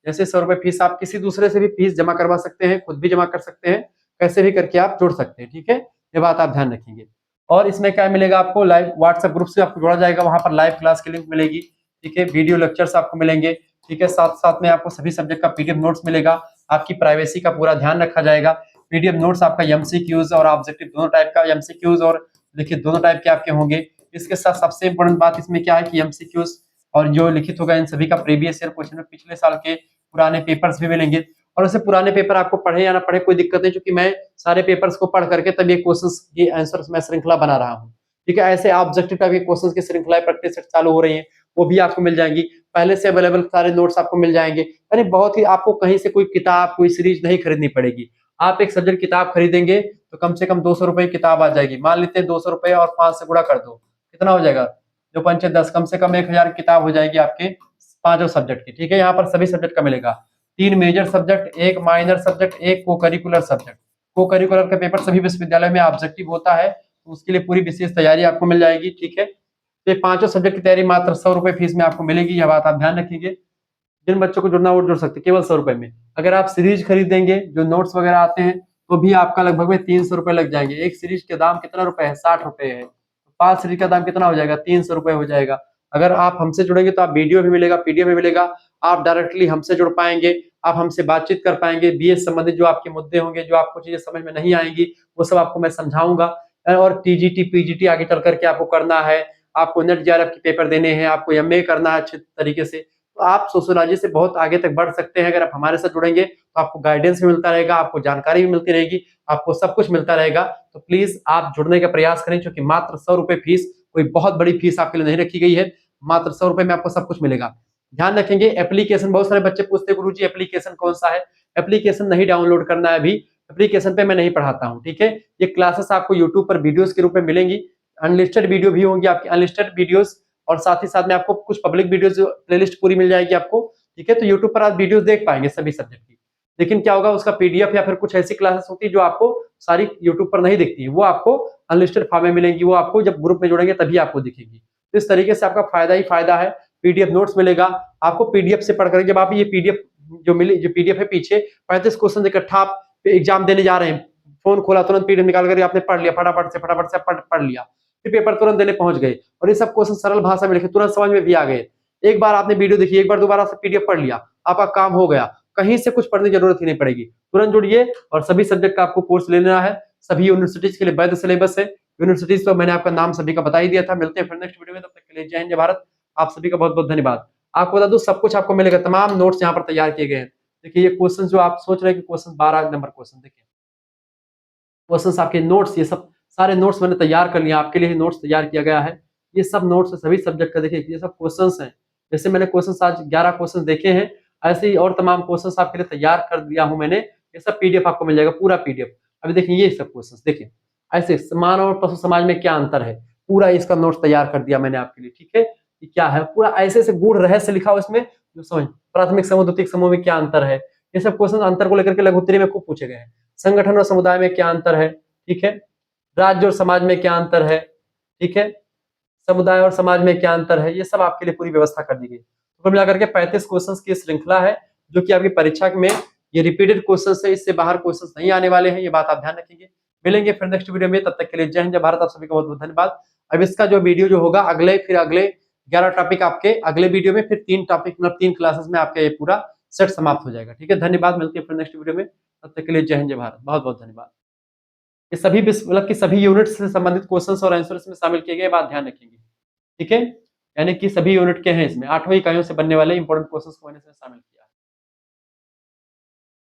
Speaker 1: जैसे 100 रुपए फीस, आप किसी दूसरे से भी फीस जमा करवा सकते हैं, खुद भी जमा कर सकते हैं, कैसे भी करके आप जुड़ सकते हैं। ठीक है, ये बात आप ध्यान रखेंगे। और इसमें क्या मिलेगा आपको, लाइव व्हाट्सएप ग्रुप से आपको जोड़ा जाएगा, वहां पर लाइव क्लास की लिंक मिलेगी। ठीक है, वीडियो लेक्चर्स आपको मिलेंगे। ठीक है, साथ साथ में आपको सभी सब्जेक्ट का पीडीएफ नोट्स मिलेगा, आपकी प्राइवेसी का पूरा ध्यान रखा जाएगा। पीडीएफ नोट्स आपका एमसीक्यूज और ऑब्जेक्टिव दोनों टाइप का, एमसीक्यूज और लिखित दोनों टाइप के आपके होंगे। इसके साथ सबसे इंपॉर्टेंट बात इसमें क्या है कि एमसीक्यूज और जो लिखित होगा इन सभी का प्रीवियस ईयर क्वेश्चन, पिछले साल के पुराने पेपर्स भी मिलेंगे। और उससे पुराने पेपर आपको पढ़े या ना पढ़े कोई दिक्कत नहीं, क्योंकि मैं सारे पेपर्स को पढ़ करके तब ये क्वेश्चंस की आंसर्स मैं श्रृंखला बना रहा हूँ। ठीक है, ऐसे ऑब्जेक्टिव टाइप के क्वेश्चंस की श्रृंखला प्रैक्टिस सेट चालू हो रही है, वो भी आपको मिल जाएंगी। पहले से अवेलेबल सारे नोट्स आपको मिल जाएंगे, यानी बहुत ही, आपको कहीं से कोई किताब, कोई सीरीज नहीं खरीदनी पड़ेगी। आप एक सब्जेक्ट किताब खरीदेंगे तो कम से कम 200 रुपए की किताब आ जाएगी। मान लेते हैं 200 रुपए और 5 से गुणा कर दो, कितना हो जाएगा, जो 5 10, कम से कम 1000 की किताब हो जाएगी आपके पांचों सब्जेक्ट की। ठीक है, यहाँ पर सभी सब्जेक्ट का मिलेगा, 3 मेजर सब्जेक्ट, 1 माइनर सब्जेक्ट, 1 को करिकुलर सब्जेक्ट। को करिकुलर का पेपर सभी विश्वविद्यालय में ऑब्जेक्टिव होता है, तो उसके लिए पूरी विशेष तैयारी आपको मिल जाएगी। ठीक है, तो ये पांचों सब्जेक्ट की तैयारी मात्र 100 रुपए फीस में आपको मिलेगी, यह बात आप ध्यान रखिएगा। जिन बच्चों को जुड़ना वो जुड़ सकते केवल 100 रुपए में। अगर आप सीरीज खरीदेंगे, जो नोट्स वगैरह आते हैं, तो भी आपका लगभग में 300 रुपए लग जाएंगे। एक सीरीज के दाम कितना रुपए है, 60 रुपए है, 5 सीरीज का दाम कितना हो जाएगा, 300 रुपए हो जाएगा। अगर आप हमसे जुड़ेंगे तो आप वीडियो भी मिलेगा, पीडीएफ भी मिलेगा, आप डायरेक्टली हमसे जुड़ पाएंगे, आप हमसे बातचीत कर पाएंगे, बीएस संबंधित जो आपके मुद्दे होंगे, जो आपको चीजें समझ में नहीं आएंगी, वो सब आपको मैं समझाऊंगा। और टीजीटी पीजीटी आगे चल करके आपको करना है, आपको नेट जेआरएफ के पेपर देने हैं, आपको एमए करना है अच्छे तरीके से, तो आप सोशियोलॉजी से बहुत आगे तक बढ़ सकते हैं। अगर आप हमारे साथ जुड़ेंगे तो आपको गाइडेंस भी मिलता रहेगा, आपको जानकारी भी मिलती रहेगी, आपको सब कुछ मिलता रहेगा। तो प्लीज आप जुड़ने का प्रयास करें, क्योंकि मात्र 100 रुपए फीस, कोई बहुत बड़ी फीस आपके लिए नहीं रखी गई है, मात्र 100 रुपए में आपको सब कुछ मिलेगा। ध्यान रखेंगे, एप्लीकेशन, बहुत सारे बच्चे पूछते हैं गुरुजी एप्लीकेशन कौन सा है। एप्लीकेशन नहीं डाउनलोड करना है अभी, एप्लीकेशन पे मैं नहीं पढ़ाता हूँ। ठीक है, ये क्लासेस आपको यूट्यूब पर वीडियोस के रूप में मिलेंगी, अनलिस्टेड वीडियो भी होंगी आपकी, अनलिस्टेड वीडियोस, और साथ ही साथ में आपको कुछ पब्लिक वीडियोस प्लेलिस्ट पूरी मिल जाएगी आपको। ठीक है, तो यूट्यूब पर आप वीडियोस देख पाएंगे सभी सब्जेक्ट की, लेकिन क्या होगा, उसका पीडीएफ या फिर कुछ ऐसी क्लासेस होती है जो आपको सारी यूट्यूब पर नहीं दिखती है, वो आपको अनलिस्टेड फॉर्म में मिलेंगी, वो आपको जब ग्रुप में जुड़ेंगे तभी आपको दिखेगी। तो इस तरीके से आपका फायदा ही फायदा है। पीडीएफ नोट्स मिलेगा आपको, पीडीएफ से पढ़कर, जब आप ये पीडीएफ जो मिली, जो पीडीएफ है पीछे 35 क्वेश्चन इकट्ठा आप एग्जाम देने जा रहे हैं, फोन खोला, तुरंत पीडीएफ निकाल कर आपने पढ़ लिया, फटाफट से पढ़ लिया, फिर पेपर तुरंत देने पहुंच गए, और ये सब क्वेश्चन सरल भाषा में लिखे, तुरंत समझ में भी आ गए। एक बार आपने वीडियो देखी, एक बार दोबारा से पीडीएफ पढ़ लिया, आपका काम हो गया, कहीं से कुछ पढ़ने की जरूरत ही नहीं पड़ेगी। तुरंत जुड़िए, और सभी सब्जेक्ट का आपको कोर्स लेना है, सभी यूनिवर्सिटीज के लिए वैध सिलेबस है। यूनिवर्सिटीज तो मैंने आपका नाम सभी का बता ही दिया था। मिलते हैं फिर नेक्स्ट वीडियो में, तब तक के लिए जय हिंद जय भारत। आप सभी का बहुत बहुत धन्यवाद। आपको बता दूं, सब कुछ आपको मिलेगा, तमाम नोट्स यहाँ पर तैयार किए गए हैं। देखिए ये क्वेश्चन जो आप सोच रहे हैं कि क्वेश्चन 12 नंबर क्वेश्चन, देखिए क्वेश्चन आपके नोट्स, ये सब सारे नोट्स मैंने तैयार कर लिया, आपके लिए नोट्स तैयार किया गया है। ये सब नोट्स सभी सब्जेक्ट का, देखिए ये सब क्वेश्चंस हैं। जैसे मैंने क्वेश्चंस आज 11 क्वेश्चन देखे हैं, ऐसे ही और तमाम क्वेश्चंस आपके लिए तैयार कर दिया हूं मैंने। ये सब पीडीएफ आपको मिल जाएगा, पूरा पीडीएफ। अभी देखिए ये सब क्वेश्चंस, देखिए ऐसे मानव और पशु समाज में क्या अंतर है, पूरा इसका नोट्स तैयार कर दिया मैंने आपके लिए। ठीक है, ये क्या है, पूरा ऐसे ऐसे गूढ़ रहस्य लिखा हुआ इसमें, जो समझ। प्राथमिक समूह द्वितीयक समूह में क्या अंतर है, ये सब क्वेश्चन अंतर को लेकर के लघु उत्तरीय में खूब पूछे गए हैं। संगठन और समुदाय में क्या अंतर है, ठीक है, राज्य और समाज में क्या अंतर है, ठीक है, समुदाय और समाज में क्या अंतर है, ये सब आपके लिए पूरी व्यवस्था कर दी गई। तो कुल मिलाकर के 35 क्वेश्चंस की श्रृंखला है, जो कि आपकी परीक्षा में ये रिपीटेड क्वेश्चंस है, इससे बाहर क्वेश्चंस नहीं आने वाले हैं, ये बात आप ध्यान रखेंगे। मिलेंगे फिर नेक्स्ट वीडियो में, तब तक के लिए जय हिंद जय भारत। आप सभी का बहुत बहुत धन्यवाद। अब इसका जो वीडियो जो होगा अगले 11 टॉपिक आपके अगले वीडियो में, फिर 3 टॉपिक मतलब 3 क्लासेस में आपका ये पूरा सेट समाप्त हो जाएगा। ठीक है, धन्यवाद। मिलते हैं फिर नेक्स्ट वीडियो में, तब तक के लिए जय हिंद जय भारत। बहुत बहुत धन्यवाद। ये सभी मतलब कि सभी यूनिट्स से संबंधित क्वेश्चंस और आंसर्स में शामिल किए गए, बात ध्यान रखेंगे। ठीक है, यानी कि सभी यूनिट के हैं इसमें, 8वीं इकाइयों से बनने वाले इंपॉर्टेंट क्वेश्चंस को मैंने इसमें शामिल किया है।